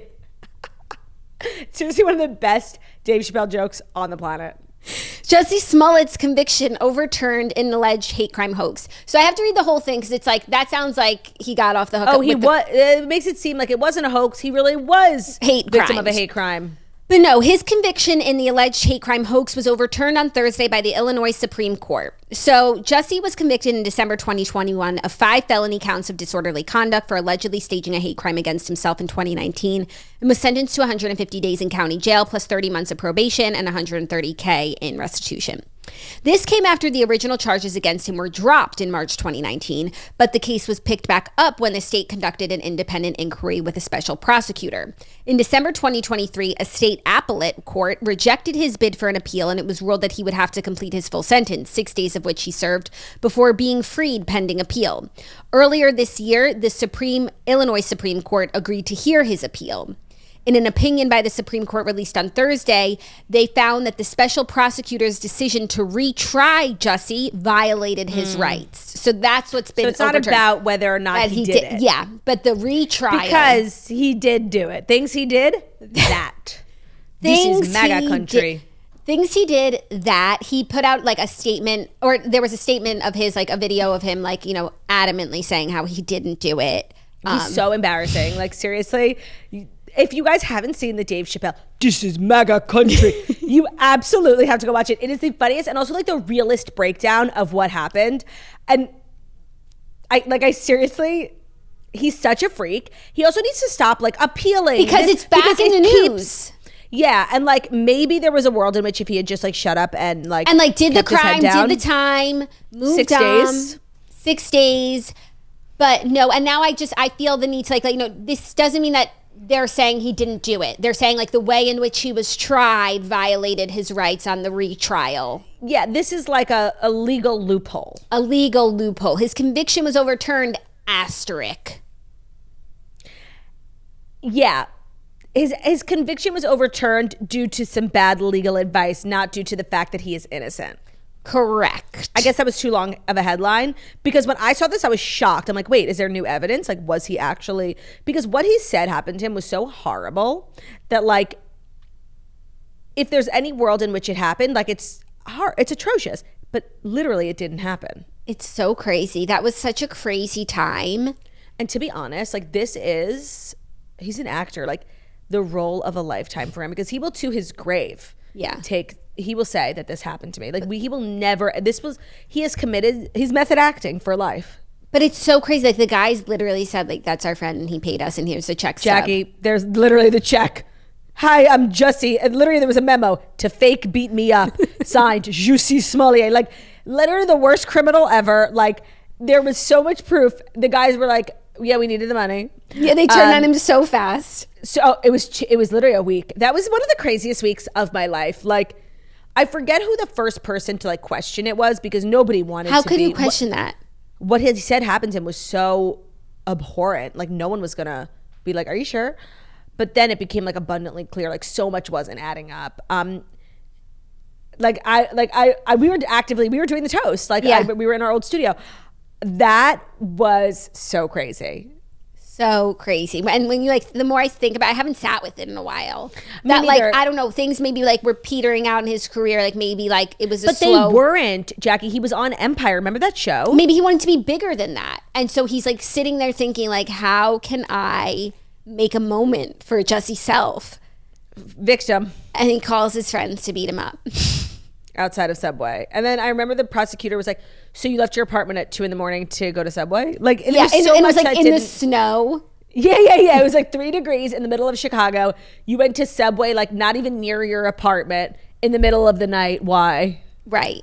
Seriously, one of the best Dave Chappelle jokes on the planet. Jussie Smollett's conviction overturned in an alleged hate crime hoax. So I have to read the whole thing because it's like, that sounds like he got off the hook. Oh, it makes it seem like it wasn't a hoax. He really was victim of a hate crime. But no, his conviction in the alleged hate crime hoax was overturned on Thursday by the Illinois Supreme Court. So Jussie was convicted in December 2021 of 5 felony counts of disorderly conduct for allegedly staging a hate crime against himself in 2019 and was sentenced to 150 days in county jail plus 30 months of probation and $130K in restitution. This came after the original charges against him were dropped in March 2019, but the case was picked back up when the state conducted an independent inquiry with a special prosecutor. In December 2023, a state appellate court rejected his bid for an appeal, and it was ruled that he would have to complete his full sentence, 6 days of which he served, before being freed pending appeal. Earlier this year, the Illinois Supreme Court agreed to hear his appeal. In an opinion by the Supreme Court released on Thursday, they found that the special prosecutor's decision to retry Jussie violated his rights. So that's what's been overturned. So it's not about whether or not he did it. Yeah, but the retrial. Because he did do it. Things he did, that. This is MAGA country. Things he did that he put out like a statement, or there was a statement of his, like a video of him, like, adamantly saying how he didn't do it. He's so embarrassing. Like, seriously. If you guys haven't seen the Dave Chappelle, this is MAGA country, you absolutely have to go watch it. It is the funniest and also like the realest breakdown of what happened. And I seriously, he's such a freak. He also needs to stop like appealing. Because it's back in the news. Yeah, and like maybe there was a world in which if he had just like shut up and like did the crime, did the time, moved 6 days. 6 days. But no, and now I feel the need to this doesn't mean that they're saying he didn't do it. They're saying like the way in which he was tried violated his rights on the retrial. Yeah, this is like a legal loophole. A legal loophole. His conviction was overturned, asterisk. Yeah. His conviction was overturned due to some bad legal advice, not due to the fact that he is innocent. Correct. I guess that was too long of a headline because when I saw this, I was shocked. I'm like, wait, is there new evidence? Like, was he actually, because what he said happened to him was so horrible that like, if there's any world in which it happened, like it's atrocious, but literally it didn't happen. It's so crazy. That was such a crazy time. And to be honest, like he's an actor, like the role of a lifetime for him, because he will to his grave he will say that this happened to me. Like he will never, he has committed, he's method acting for life. But it's so crazy. Like the guys literally said, like, that's our friend and he paid us and here's the check stub. Jackie, there's literally the check. Hi, I'm Jussie. And literally there was a memo to fake beat me up. Signed, Jussie Smollett. Like literally the worst criminal ever. Like there was so much proof. The guys were like, yeah, we needed the money. Yeah, they turned on him so fast. So it was literally a week. That was one of the craziest weeks of my life. Like I forget who the first person to like question it was, because nobody wanted to. How could you question that? What he said happened to him was so abhorrent. Like no one was gonna be like, are you sure? But then it became like abundantly clear, like so much wasn't adding up. We were doing the toast. Like we were in our old studio. That was so crazy. So crazy. And when you like, the more I think about it, I haven't sat with it in a while. That like, I don't know, things maybe like were petering out in his career. Like maybe like it was But they weren't, Jackie. He was on Empire. Remember that show? Maybe he wanted to be bigger than that. And so he's like sitting there thinking like, how can I make a moment for Jussie's self? Victim. And he calls his friends to beat him up. Outside of Subway. And then I remember the prosecutor was like, so you left your apartment at 2 a.m. to go to Subway? Like, and it was like in the snow. Yeah. It was like 3 degrees in the middle of Chicago. You went to Subway, like not even near your apartment in the middle of the night. Why? Right.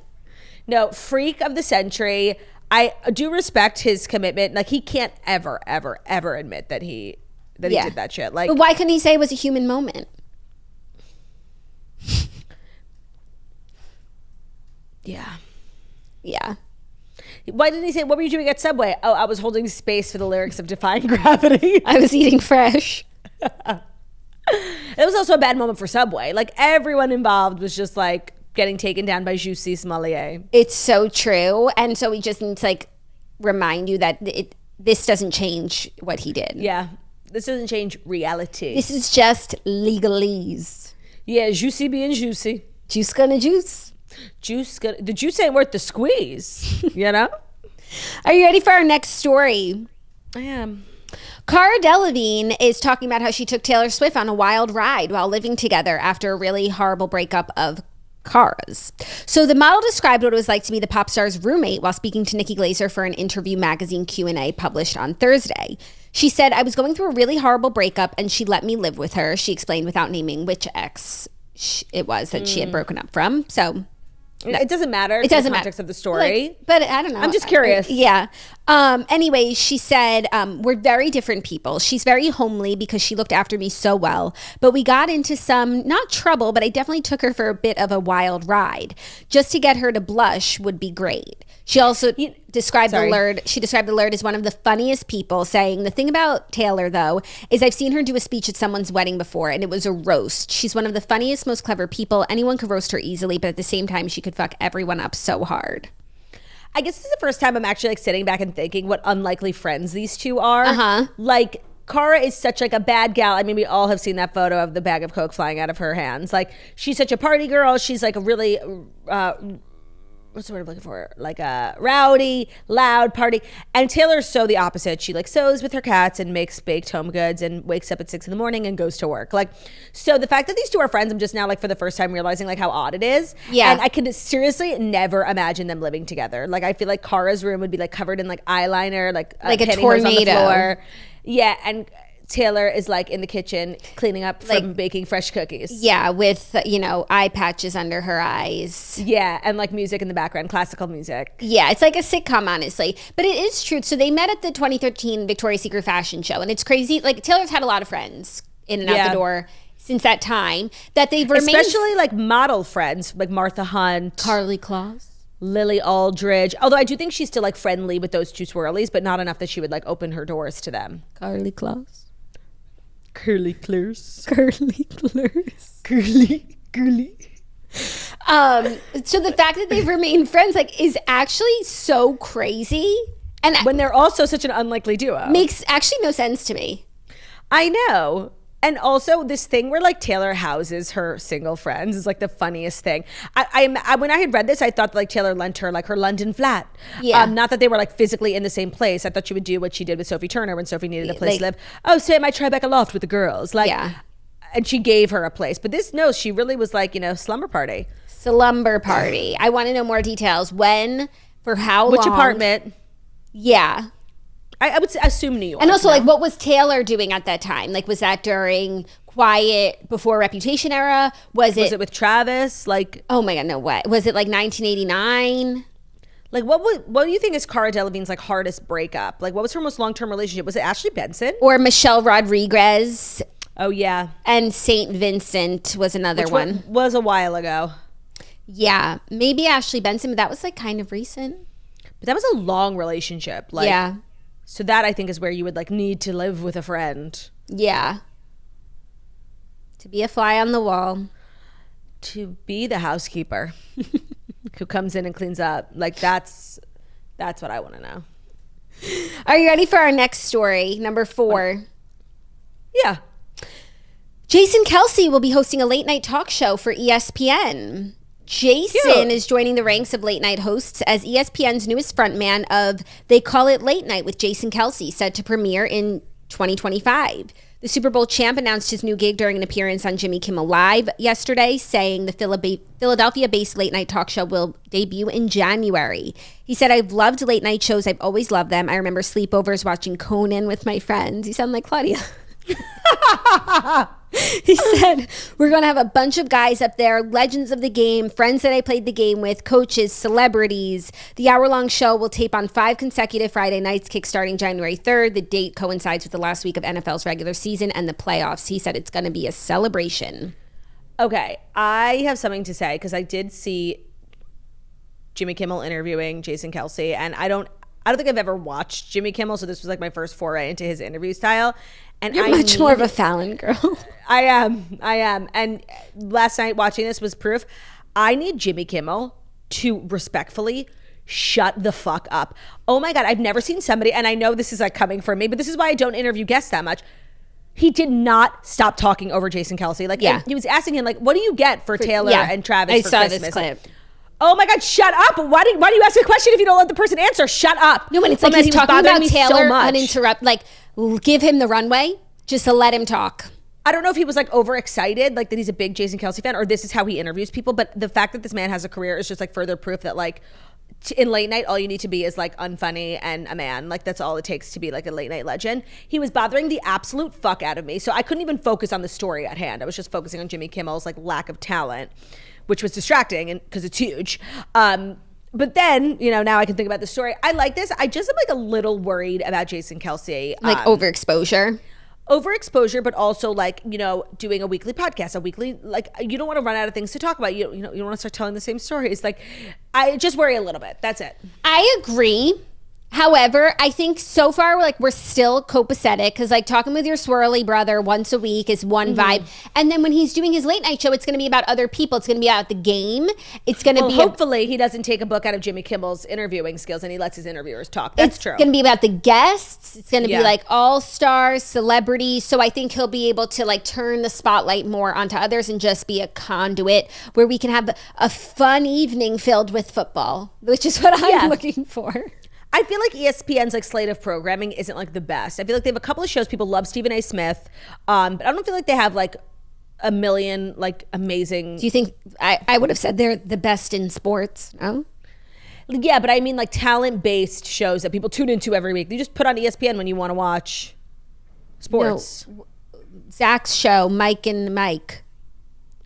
No, freak of the century. I do respect his commitment. Like he can't ever admit that he did that shit. Like, but why couldn't he say it was a human moment? Yeah. Why didn't he say, what were you doing at Subway? Oh, I was holding space for the lyrics of Defying Gravity. I was eating fresh. It was also a bad moment for Subway. Like everyone involved was just like getting taken down by Jussie Smollett. It's so true. And so we just need to like remind you that this doesn't change what he did. Yeah. This doesn't change reality. This is just legalese. Yeah, Jussie being juicy. Juice gonna juice. The juice ain't worth the squeeze, you know? Are you ready for our next story? I am. Cara Delevingne is talking about how she took Taylor Swift on a wild ride while living together after a really horrible breakup of Cara's. So the model described what it was like to be the pop star's roommate while speaking to Nikki Glaser for an interview magazine Q&A published on Thursday. She said, I was going through a really horrible breakup and she let me live with her. She explained without naming which ex it was that she had broken up from. So it doesn't matter. It doesn't the context matter. Of the story. Like, but I don't know. I'm just curious. Yeah. Anyway, she said, we're very different people. She's very homely because she looked after me so well. But we got into some, not trouble, but I definitely took her for a bit of a wild ride. Just to get her to blush would be great. She also described the Lurd as one of the funniest people, saying, the thing about Taylor, though, is I've seen her do a speech at someone's wedding before, and it was a roast. She's one of the funniest, most clever people. Anyone could roast her easily, but at the same time, she could fuck everyone up so hard. I guess this is the first time I'm actually like sitting back and thinking what unlikely friends these two are. Uh-huh. Like, Cara is such like a bad gal. I mean, we all have seen that photo of the bag of Coke flying out of her hands. Like, she's such a party girl. She's like a really... what's the word I'm looking for? Like a rowdy, loud party. And Taylor's so the opposite. She like sews with her cats and makes baked home goods and wakes up at 6 a.m. and goes to work. Like, so the fact that these two are friends, I'm just now like for the first time realizing like how odd it is. Yeah. And I could seriously never imagine them living together. Like, I feel like Cara's room would be like covered in like eyeliner, like a pantyhose tornado on the floor. Yeah. And Taylor is like in the kitchen cleaning up from baking fresh cookies. Yeah, with, eye patches under her eyes. Yeah, and like music in the background, classical music. Yeah, it's like a sitcom, honestly. But it is true. So they met at the 2013 Victoria's Secret fashion show. And it's crazy. Like, Taylor's had a lot of friends in and out the door since that time that they've remained. Especially like model friends, like Martha Hunt. Carly Claus. Lily Aldridge. Although I do think she's still like friendly with those two swirlies, but not enough that she would like open her doors to them. Carly Claus. Curly Claus. Curly Claus. Curly. So the fact that they've remained friends like is actually so crazy. And when they're also such an unlikely duo. Makes actually no sense to me. I know. And also this thing where like Taylor houses her single friends is like the funniest thing. I when I had read this, I thought like Taylor lent her like her London flat. Yeah. Not that they were like physically in the same place. I thought she would do what she did with Sophie Turner when Sophie needed a place to live. Oh, stay at my Tribeca loft with the girls. Like, and she gave her a place. But this, no, she really was like, slumber party. Slumber party. I want to know more details. When, for how long? Which apartment? Yeah. I would assume New York. And also, like, what was Taylor doing at that time? Like, was that during Quiet before Reputation era? Was it with Travis? Like, oh my God, no way. Was it like 1989? Like, what do you think is Cara Delevingne's like hardest breakup? Like, what was her most long-term relationship? Was it Ashley Benson or Michelle Rodriguez? Oh yeah, and Saint Vincent was another one. Was a while ago. Yeah, maybe Ashley Benson, but that was like kind of recent. But that was a long relationship. Like, yeah. So that I think is where you would like need to live with a friend. Yeah. To be a fly on the wall. To be the housekeeper who comes in and cleans up. Like that's what I want to know. Are you ready for our next story? Number 4. Yeah. Jason Kelce will be hosting a late night talk show for ESPN. Jason is joining the ranks of late night hosts as ESPN's newest frontman of They Call It Late Night with Jason Kelce, set to premiere in 2025. The Super Bowl champ announced his new gig during an appearance on Jimmy Kimmel Live yesterday, saying the Philadelphia-based late night talk show will debut in January. He said, "I've loved late night shows. I've always loved them. I remember sleepovers watching Conan with my friends." You sound like Claudia. He said, "We're going to have a bunch of guys up there, legends of the game, friends that I played the game with, coaches, celebrities. The hour-long show will tape on 5 consecutive Friday nights, kickstarting January 3rd. The date coincides with the last week of NFL's regular season and the playoffs." He said it's going to be a celebration. Okay, I have something to say because I did see Jimmy Kimmel interviewing Jason Kelce, and I don't think I've ever watched Jimmy Kimmel, so this was like my first foray into his interview style. And You're much more of a Fallon girl. I am. And last night watching this was proof. I need Jimmy Kimmel to respectfully shut the fuck up. Oh my God, I've never seen somebody, and I know this is like coming from me, but this is why I don't interview guests that much. He did not stop talking over Jason Kelce. Like, he was asking him, like, what do you get for Taylor and Travis for Christmas? This clip. Oh my God, shut up. Why do you ask a question if you don't let the person answer? Shut up. No, when it's like he's talking about Taylor uninterrupted, like, give him the runway just to let him talk. I don't know if he was like overexcited, like that he's a big Jason Kelce fan, or this is how he interviews people. But the fact that this man has a career is just like further proof that like in late night, all you need to be is like unfunny and a man. Like that's all it takes to be like a late night legend. He was bothering the absolute fuck out of me. So I couldn't even focus on the story at hand. I was just focusing on Jimmy Kimmel's like lack of talent, which was distracting and because it's huge. But then, now I can think about the story. I like this. I just am like a little worried about Jason Kelce. Like overexposure, but also like, doing a weekly podcast, like you don't want to run out of things to talk about. You don't want to start telling the same stories. Like I just worry a little bit. That's it. I agree. However, I think so far we're still copacetic because like talking with your swirly brother once a week is one vibe. And then when he's doing his late night show, it's going to be about other people. It's going to be about the game. It's going to be hopefully he doesn't take a book out of Jimmy Kimmel's interviewing skills and he lets his interviewers talk. That's true. It's going to be about the guests. It's going to be like all-stars, celebrities. So I think he'll be able to like turn the spotlight more onto others and just be a conduit where we can have a fun evening filled with football, which is what I'm looking for. I feel like ESPN's like slate of programming isn't like the best. I feel like they have a couple of shows. People love Stephen A. Smith, but I don't feel like they have like a million like amazing. Do you think I would have said they're the best in sports? No. Yeah, but I mean like talent-based shows that people tune into every week. You just put on ESPN when you want to watch sports. No. Zach's show, Mike and Mike.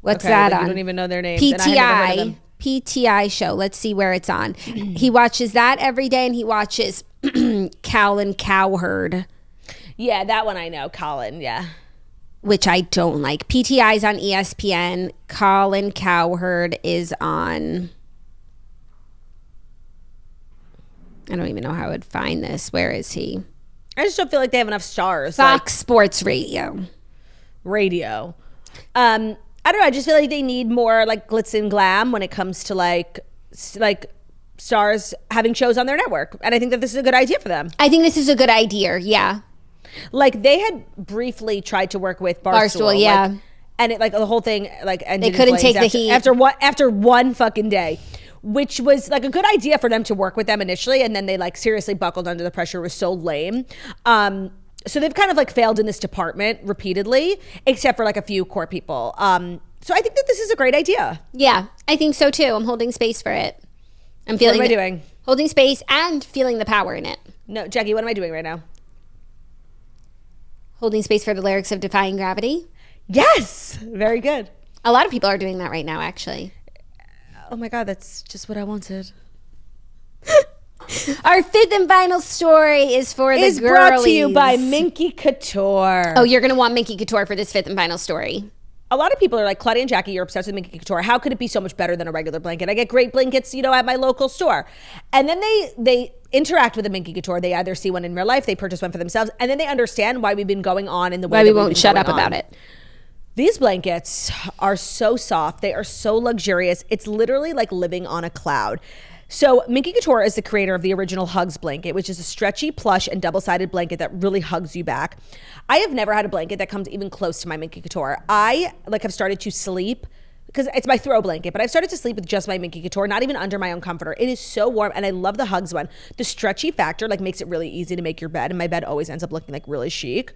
What's that on? You don't even know their names. PTI. And I had never heard of them. PTI show. Let's see where it's on. He watches that every day, and he watches Colin Cowherd. Yeah, that one I know. Colin, yeah. Which I don't like. PTI's on ESPN. Colin Cowherd is on... I don't even know how I would find this. Where is he? I just don't feel like they have enough stars. Fox Sports Radio. I don't know. I just feel like they need more like glitz and glam when it comes to like stars having shows on their network. And I think that this is a good idea for them. I think this is a good idea. Yeah. Like they had briefly tried to work with Barstool, yeah. like, and it like the whole thing like ended. They couldn't take the heat after one fucking day, which was like a good idea for them to work with them initially, and then they like seriously buckled under the pressure. It was so lame. So they've kind of like failed in this department repeatedly, except for like a few core people. So I think that this is a great idea. Yeah, I think so too. I'm holding space for it. I'm feeling. What am I doing? Holding space and feeling the power in it. No, Jackie, what am I doing right now? Holding space for the lyrics of Defying Gravity. Yes, very good. A lot of people are doing that right now, actually. Oh my God, that's just what I wanted. Our fifth and final story is for the girlies. Is brought to you by Minky Couture. Oh, you're going to want Minky Couture for this fifth and final story. A lot of people are like, Claudia and Jackie, you're obsessed with Minky Couture. How could it be so much better than a regular blanket? I get great blankets, at my local store. And then they interact with a Minky Couture. They either see one in real life, they purchase one for themselves, and then they understand why we've been going on in the way why that we won't shut up about it. These blankets are so soft. They are so luxurious. It's literally like living on a cloud. So Minky Couture is the creator of the original Hugs blanket, which is a stretchy, plush, and double-sided blanket that really hugs you back. I have never had a blanket that comes even close to my Minky Couture. I have started to sleep, because it's my throw blanket, but I've started to sleep with just my Minky Couture, not even under my own comforter. It is so warm, and I love the Hugs one. The stretchy factor makes it really easy to make your bed, and my bed always ends up looking really chic.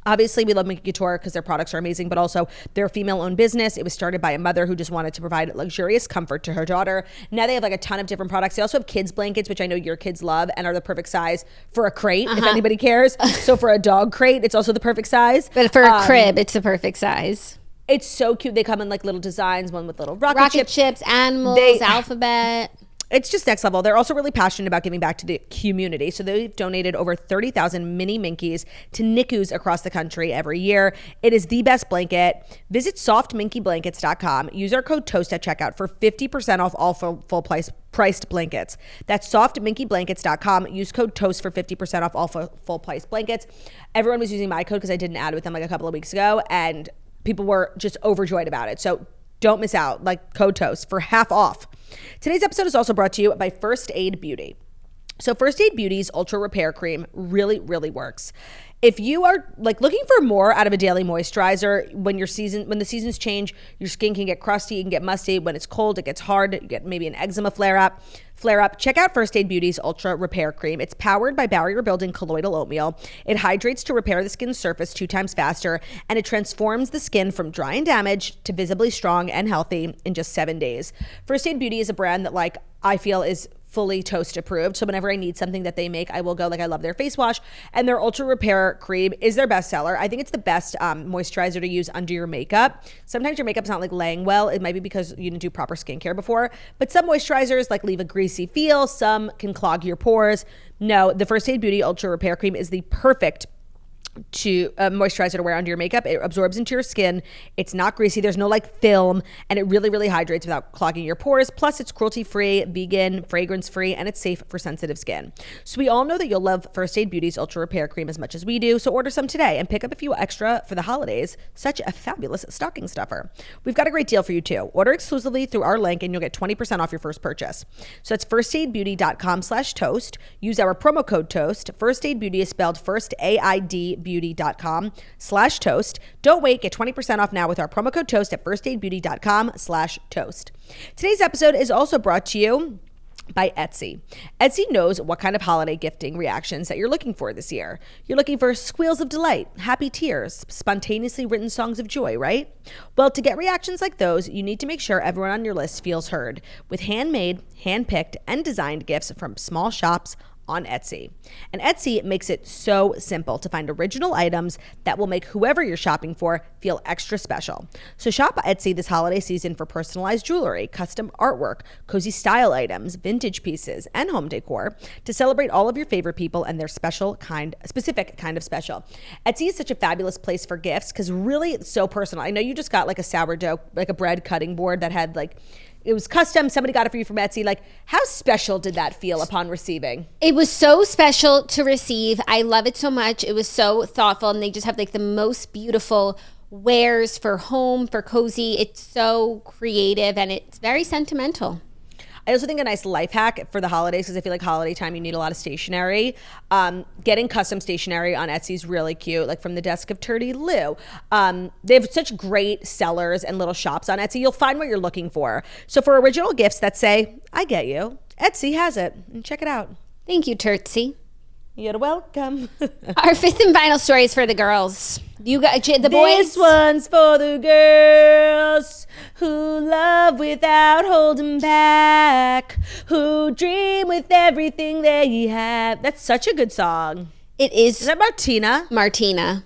Obviously, we love Minky Couture because their products are amazing, but also they're a female-owned business. It was started by a mother who just wanted to provide luxurious comfort to her daughter. Now they have a ton of different products. They also have kids blankets, which I know your kids love and are the perfect size for a crate, if anybody cares. So for a dog crate, it's also the perfect size. But for a crib, it's the perfect size. It's so cute. They come in little designs, one with little rocket chips, animals, alphabet. It's just next level. They're also really passionate about giving back to the community. So they've donated over 30,000 mini Minkies to NICUs across the country every year. It is the best blanket. Visit softminkyblankets.com. Use our code TOAST at checkout for 50% off all full priced blankets. That's softminkyblankets.com. Use code TOAST for 50% off all full price blankets. Everyone was using my code because I did an ad with them a couple of weeks ago, and people were just overjoyed about it. So don't miss out. Code TOAST for half off. Today's episode is also brought to you by First Aid Beauty. So First Aid Beauty's Ultra Repair Cream really, really works. If you are looking for more out of a daily moisturizer, when the seasons change, your skin can get crusty, it can get musty. When it's cold, it gets hard. You get maybe an eczema flare up. Check out First Aid Beauty's Ultra Repair Cream. It's powered by barrier-building colloidal oatmeal. It hydrates to repair the skin's surface 2 times faster, and it transforms the skin from dry and damaged to visibly strong and healthy in just 7 days. First Aid Beauty is a brand that I feel is fully Toast approved. So whenever I need something that they make, I will go. I love their face wash, and their Ultra Repair Cream is their best seller. I think it's the best moisturizer to use under your makeup. Sometimes your makeup's not laying well. It might be because you didn't do proper skincare before, but some moisturizers leave a greasy feel. Some can clog your pores. No, the First Aid Beauty Ultra Repair Cream is the perfect moisturizer to wear under your makeup. It absorbs into your skin. It's not greasy. There's no film, and it really, really hydrates without clogging your pores. Plus, it's cruelty-free, vegan, fragrance-free, and it's safe for sensitive skin. So we all know that you'll love First Aid Beauty's Ultra Repair Cream as much as we do. So order some today and pick up a few extra for the holidays. Such a fabulous stocking stuffer. We've got a great deal for you too. Order exclusively through our link and you'll get 20% off your first purchase. So it's firstaidbeauty.com/toast. Use our promo code TOAST. First Aid Beauty is spelled first AIDbeauty.com/toast. Don't wait. Get 20% off now with our promo code TOAST at firstaidbeauty.com/toast. Today's episode is also brought to you by Etsy. Etsy knows what kind of holiday gifting reactions that you're looking for this year. You're looking for squeals of delight, happy tears, spontaneously written songs of joy, right? Well, to get reactions like those, you need to make sure everyone on your list feels heard with handmade, handpicked, and designed gifts from small shops on Etsy. And Etsy makes it so simple to find original items that will make whoever you're shopping for feel extra special. So shop Etsy this holiday season for personalized jewelry, custom artwork, cozy style items, vintage pieces, and home decor to celebrate all of your favorite people and their specific kind of special. Etsy is such a fabulous place for gifts because really it's so personal. I know you just got a sourdough, a bread cutting board that had it was custom. Somebody got it for you from Etsy. How special did that feel upon receiving? It was so special to receive. I love it so much. It was so thoughtful, and they just have the most beautiful wares for home, for cozy. It's so creative, and it's very sentimental. I also think a nice life hack for the holidays, because I feel like holiday time you need a lot of stationery. Getting custom stationery on Etsy is really cute, like from the desk of Turdy Lou. They have such great sellers and little shops on Etsy. You'll find what you're looking for. So for original gifts that say, I get you, Etsy has it. And check it out. Thank you, Turtsy. You're welcome. Our fifth and final story is for the girls. You got the boys. This one's for the girls who love without holding back, who dream with everything they have. That's such a good song. It is. Is that Martina? Martini.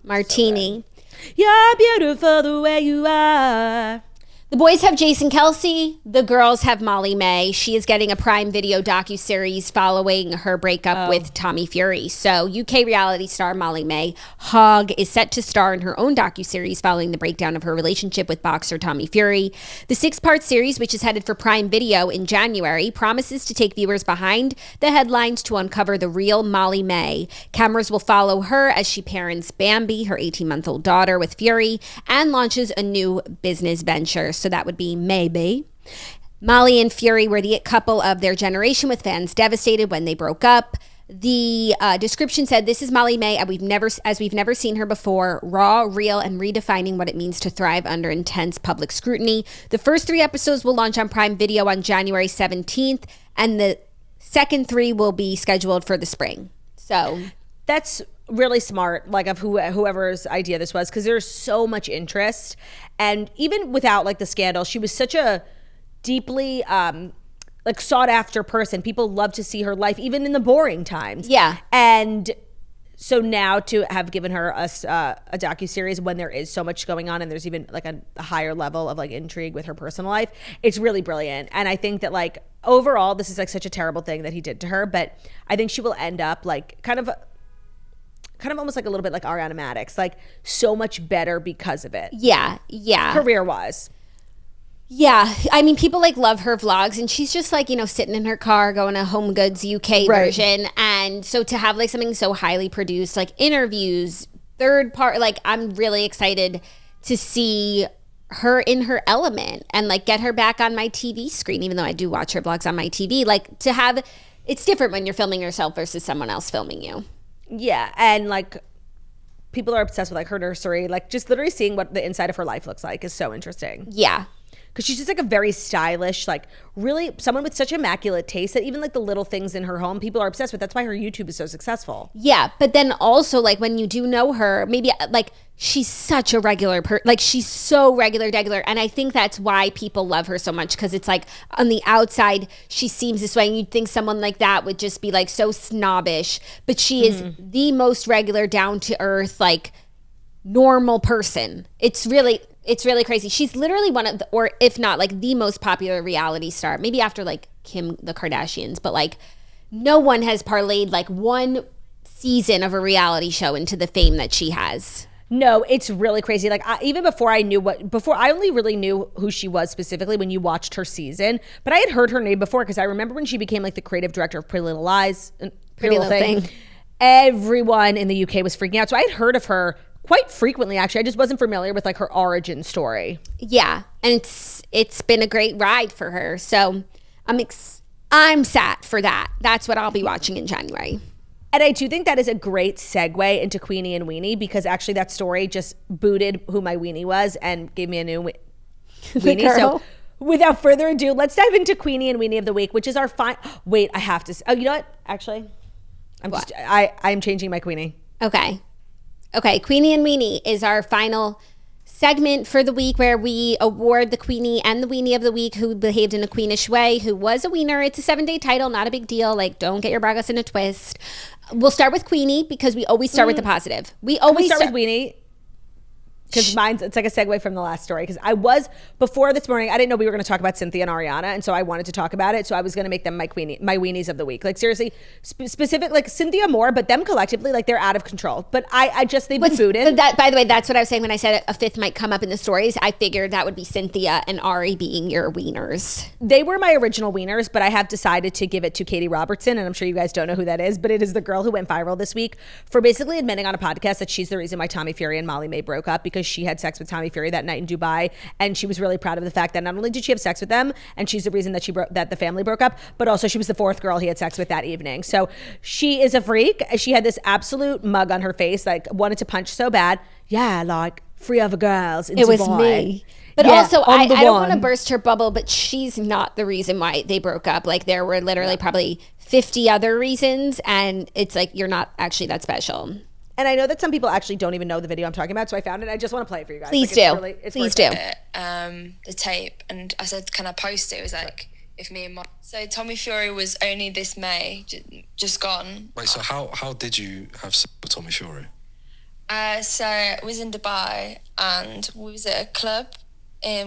So you're beautiful the way you are. The boys have Jason Kelce. The girls have Molly-Mae. She is getting a Prime Video docuseries following her breakup with Tommy Fury. So UK reality star Molly-Mae Hague is set to star in her own docuseries following the breakdown of her relationship with boxer Tommy Fury. The 6-part series, which is headed for Prime Video in January, promises to take viewers behind the headlines to uncover the real Molly-Mae. Cameras will follow her as she parents Bambi, her 18-month-old daughter, with Fury, and launches a new business venture. So that would be maybe. Molly and Fury were the it couple of their generation, with fans devastated when they broke up. The description said, "This is Molly-Mae, and we've never seen her before. Raw, real, and redefining what it means to thrive under intense public scrutiny." The first 3 episodes will launch on Prime Video on January 17th, and the second 3 will be scheduled for the spring. So that's really smart, like of whoever's idea this was, because there's so much interest. And even without like the scandal, she was such a deeply like sought after person. People love to see her life even in the boring times. Yeah. And so now to have given her a docuseries when there is so much going on, and there's even like a higher level of like intrigue with her personal life, it's really brilliant. And I think that like overall this is like such a terrible thing that he did to her, but I think she will end up like kind of almost like a little bit like Ariana Madix, like so much better because of it. Yeah. Career-wise. Yeah. I mean, people like love her vlogs, and she's just like, sitting in her car going to Home Goods UK version. And so to have like something so highly produced, like interviews, third part, like I'm really excited to see her in her element and like get her back on my TV screen, even though I do watch her vlogs on my TV. Like to have, it's different when you're filming yourself versus someone else filming you. Yeah, and like people are obsessed with like her nursery, like just literally seeing what the inside of her life looks like is so interesting. Yeah. Because she's just like a very stylish, like really someone with such immaculate taste that even like the little things in her home, people are obsessed with. That's why her YouTube is so successful. Yeah, but then also like when you do know her, maybe like she's such a regular like she's so regular. And I think that's why people love her so much, because it's like on the outside she seems this way, and you'd think someone like that would just be like so snobbish, but she is the most regular, down to earth, like normal person. It's really crazy. She's literally one of the, or if not like the most popular reality star, maybe after like Kim the Kardashians, but like no one has parlayed like one season of a reality show into the fame that she has. No, it's really crazy. Like even before I only really knew who she was specifically when you watched her season, but I had heard her name before, because I remember when she became like the creative director of Pretty Little Lies, Pretty Little Thing. Everyone in the UK was freaking out. So I had heard of her quite frequently, actually. I just wasn't familiar with like her origin story. Yeah, and it's been a great ride for her. So I'm sat for that. That's what I'll be watching in January. And I do think that is a great segue into Queenie and Weenie, because actually that story just booted who my Weenie was and gave me a new Weenie. So without further ado, let's dive into Queenie and Weenie of the week, which is our wait, I have to. Oh, you know what? Actually, I'm changing my Queenie. Okay, Queenie and Weenie is our final segment for the week, where we award the Queenie and the Weenie of the week who behaved in a queenish way, who was a wiener. It's a 7-day title, not a big deal. Like, don't get your bragas in a twist. We'll start with Queenie, because we always start with the positive. We always start with Weenie, because it's like a segue from the last story. Because before this morning, I didn't know we were going to talk about Cynthia and Ariana, and so I wanted to talk about it. So I was going to make them my Weenies of the week. Like seriously, specific, like Cynthia more, but them collectively, like they're out of control. But they've been booted. By the way, that's what I was saying when I said a fifth might come up in the stories. I figured that would be Cynthia and Ari being your wieners. They were my original wieners, but I have decided to give it to Katie Robertson, and I'm sure you guys don't know who that is, but it is the girl who went viral this week for basically admitting on a podcast that she's the reason why Tommy Fury and Molly-Mae broke up, because because she had sex with Tommy Fury that night in Dubai, and she was really proud of the fact that not only did she have sex with them, and she's the reason that that the family broke up, but also she was the fourth girl he had sex with that evening. So she is a freak. She had this absolute mug on her face, like wanted to punch so bad. Yeah, like 3 other girls in Dubai. It was me. But also, I don't want to burst her bubble, but she's not the reason why they broke up. Like, there were literally probably 50 other reasons, and it's like, you're not actually that special. And I know that some people actually don't even know the video I'm talking about, so I found it. I just want to play it for you guys. Please like, do. Please do. The tape, and I said, can I post it? It was like, if me and So Tommy Fury was only this May, just gone. Wait, so how did you have sex with Tommy Fury? So I was in Dubai, and we was at a club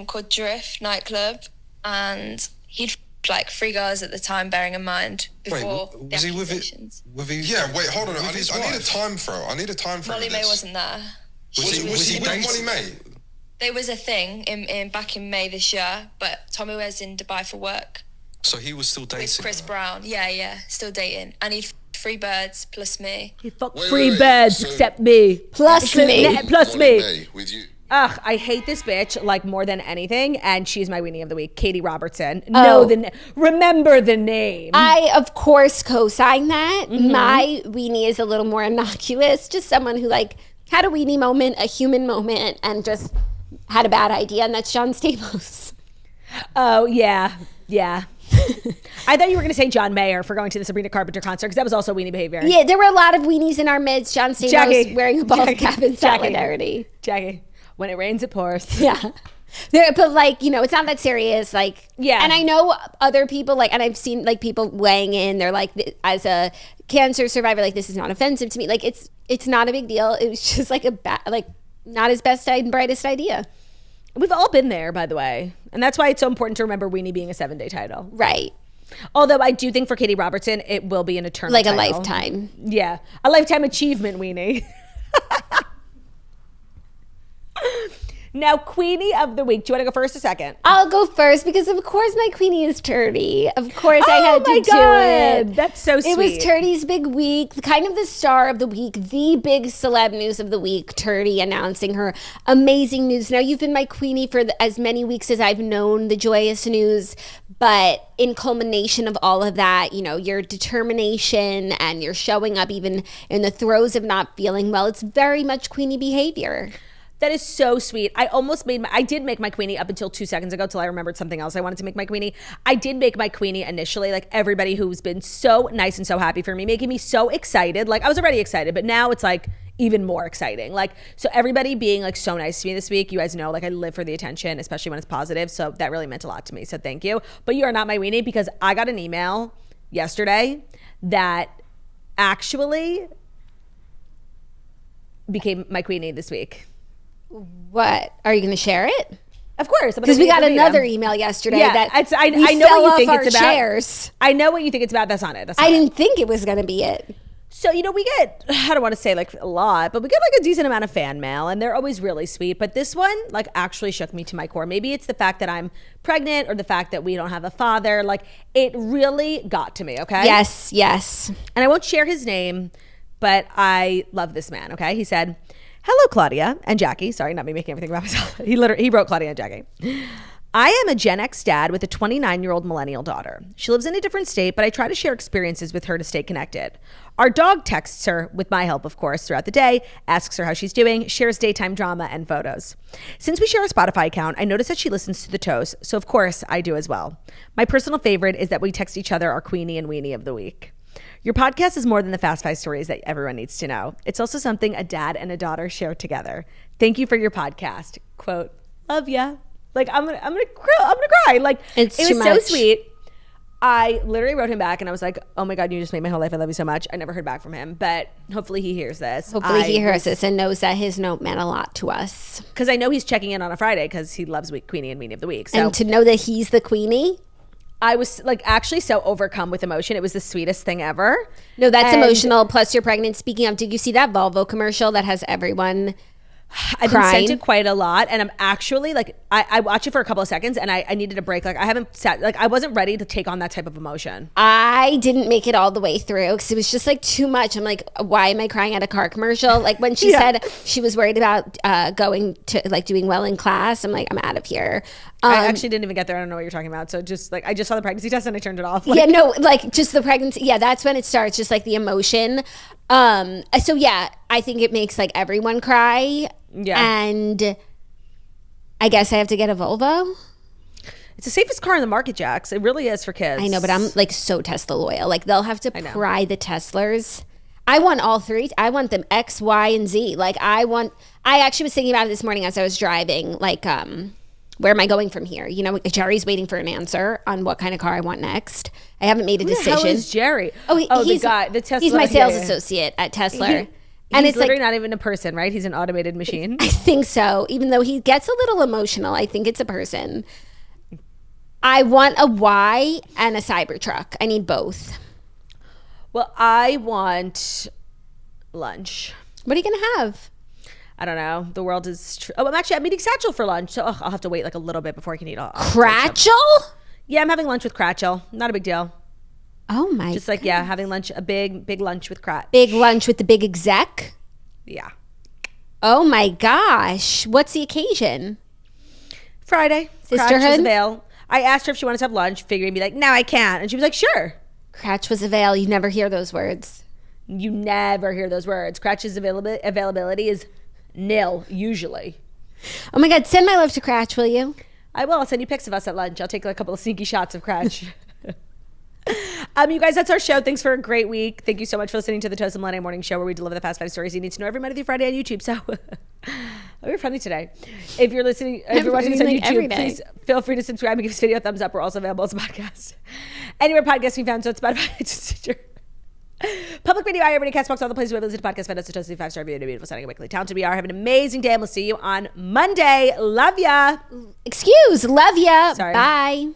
called Drift nightclub, and he'd like 3 girls at the time, bearing in mind before. Wait, was he with it? Yeah, wait, hold on. I need a time frame. Molly-Mae wasn't there. Was he with Molly-Mae? There was a thing back in May this year, but Tommy was in Dubai for work. So he was still dating with Chris Brown. Yeah, still dating, and he'd 3 birds plus me. He fucked 3 birds except me. Plus me. Molly-Mae with you. Ugh, I hate this bitch like more than anything, and she's my weenie of the week, Katie Robertson. Remember the name. I of course co-sign that. My weenie is a little more innocuous, just someone who like had a weenie moment, a human moment, and just had a bad idea, and that's John Stamos. Oh yeah. I thought you were going to say John Mayer for going to the Sabrina Carpenter concert, because that was also weenie behavior. Yeah, there were a lot of weenies in our midst. John Stamos wearing a ball cap in solidarity. Jackie. When it rains, it pours. Yeah. But like, you know, it's not that serious. Like, yeah. And I know other people, like, and I've seen like people weighing in, they're like, as a cancer survivor, like, this is not offensive to me. Like, it's not a big deal. It was just like not his best and brightest idea. We've all been there, by the way. And that's why it's so important to remember Weenie being a 7-day title. Right. Although I do think for Katie Robertson, it will be an eternal title. A lifetime. Yeah. A lifetime achievement, Weenie. Now, Queenie of the week. Do you want to go first or second? I'll go first because, of course, my Queenie is Turdy. Of course, I had to do it. That's so sweet. It was Turdy's big week, kind of the star of the week, the big celeb news of the week, Turdy announcing her amazing news. Now, you've been my Queenie for as many weeks as I've known the joyous news, but in culmination of all of that, you know, your determination and your showing up even in the throes of not feeling well, it's very much Queenie behavior. That is so sweet. I did make my Queenie up until 2 seconds ago till I remembered something else I wanted to make my Queenie. I did make my Queenie initially, like everybody who's been so nice and so happy for me, making me so excited. Like I was already excited, but now it's like even more exciting. Like, so everybody being like so nice to me this week, you guys know, like I live for the attention, especially when it's positive. So that really meant a lot to me. So thank you. But you are not my Weenie, because I got an email yesterday that actually became my Queenie this week. What? Are you going to share it? Of course. Because we got another email yesterday that I know what you think it's about. Chairs. I know what you think it's about. That's on it. I didn't think it was going to be it. So, you know, we get, I don't want to say like a lot, but we get like a decent amount of fan mail, and they're always really sweet. But this one like actually shook me to my core. Maybe it's the fact that I'm pregnant or the fact that we don't have a father. Like it really got to me, okay? Yes. And I won't share his name, but I love this man, okay? He said, "Hello, Claudia and Jackie." Sorry, not me making everything about myself. He wrote Claudia and Jackie. "I am a Gen X dad with a 29-year-old millennial daughter. She lives in a different state, but I try to share experiences with her to stay connected. Our dog texts her, with my help, of course, throughout the day, asks her how she's doing, shares daytime drama and photos. Since we share a Spotify account, I notice that she listens to the Toast, so of course I do as well. My personal favorite is that we text each other our Queenie and Weenie of the week. Your podcast is more than the Fast 5 stories that everyone needs to know. It's also something a dad and a daughter share together. Thank you for your podcast." Quote, "Love ya." Like I'm gonna cry. Like it was so sweet. I literally wrote him back and I was like, "Oh my God, you just made my whole life. I love you so much." I never heard back from him, but hopefully he hears this. Hopefully he hears this and knows that his note meant a lot to us. Because I know he's checking in on a Friday because he loves Queenie and Weenie of the week. So, and to know that he's the Queenie, I was like actually so overcome with emotion. It was the sweetest thing ever. No, that's emotional. Plus you're pregnant. Speaking of, did you see that Volvo commercial that has everyone I've been crying? sent it quite a lot, and I'm actually like, I watched it for a couple of seconds, and I needed a break. Like, I haven't sat, like, I wasn't ready to take on that type of emotion. I didn't make it all the way through because it was just like too much. I'm like, why am I crying at a car commercial? Like when she said she was worried about going to like doing well in class, I'm like, I'm out of here. I actually didn't even get there. I don't know what you're talking about. So just like, I just saw the pregnancy test and I turned it off. Like, yeah, no, like just the pregnancy. Yeah, that's when it starts. Just like the emotion. So yeah, I think it makes like everyone cry. Yeah. And I guess I have to get a Volvo. It's the safest car in the market, Jax. It really is for kids. I know, but I'm like so Tesla loyal. Like they'll have to pry the Teslers. I want all three. I want them X, Y, and Z. Like I actually was thinking about it this morning as I was driving. Like, where am I going from here? You know, Jerry's waiting for an answer on what kind of car I want next. I haven't made a decision. Who the hell is Jerry? Oh, the guy, the Tesla. He's my sales associate at Tesla. And it's he's literally like, not even a person, right? He's an automated machine. I think so. Even though he gets a little emotional, I think it's a person. I want a Y and a Cybertruck. I need both. Well, I want lunch. What are you going to have? I don't know. The world is... I'm meeting Satchel for lunch, so I'll have to wait like a little bit before I can eat all. Cratchel? Yeah, I'm having lunch with Cratchel. Not a big deal. Oh my! Just like having lunch, a big lunch with Cratch. Big lunch with the big exec. Yeah. Oh my gosh! What's the occasion? Friday. Sisterhood. Cratch was avail. I asked her if she wanted to have lunch, figuring be like, no, I can't, and she was like, sure. Cratch was avail. You never hear those words. You never hear those words. Cratch's availability is nil usually. Oh my God! Send my love to Cratch, will you? I will. I'll send you pics of us at lunch. I'll take like a couple of sneaky shots of Cratch. You guys, that's our show. Thanks for a great week. Thank you so much for listening to the Toast and Monday Morning Show, where we deliver the fast 5 stories you need to know every Monday through Friday on YouTube. So we're funny today. If you're listening, if you're watching this on YouTube, please feel free to subscribe and give this video a thumbs up. We're also available as a podcast anywhere podcasts can be found. So it's Spotify, it's Stitcher, Public Radio, iHeartRadio, Castbox, all the places where we listen to podcasts. Find us a Toast 5-star review and a beautiful sounding weekly. Talented we are. Have an amazing day, and we'll see you on Monday. Love ya. Excuse. Love ya. Sorry. Bye.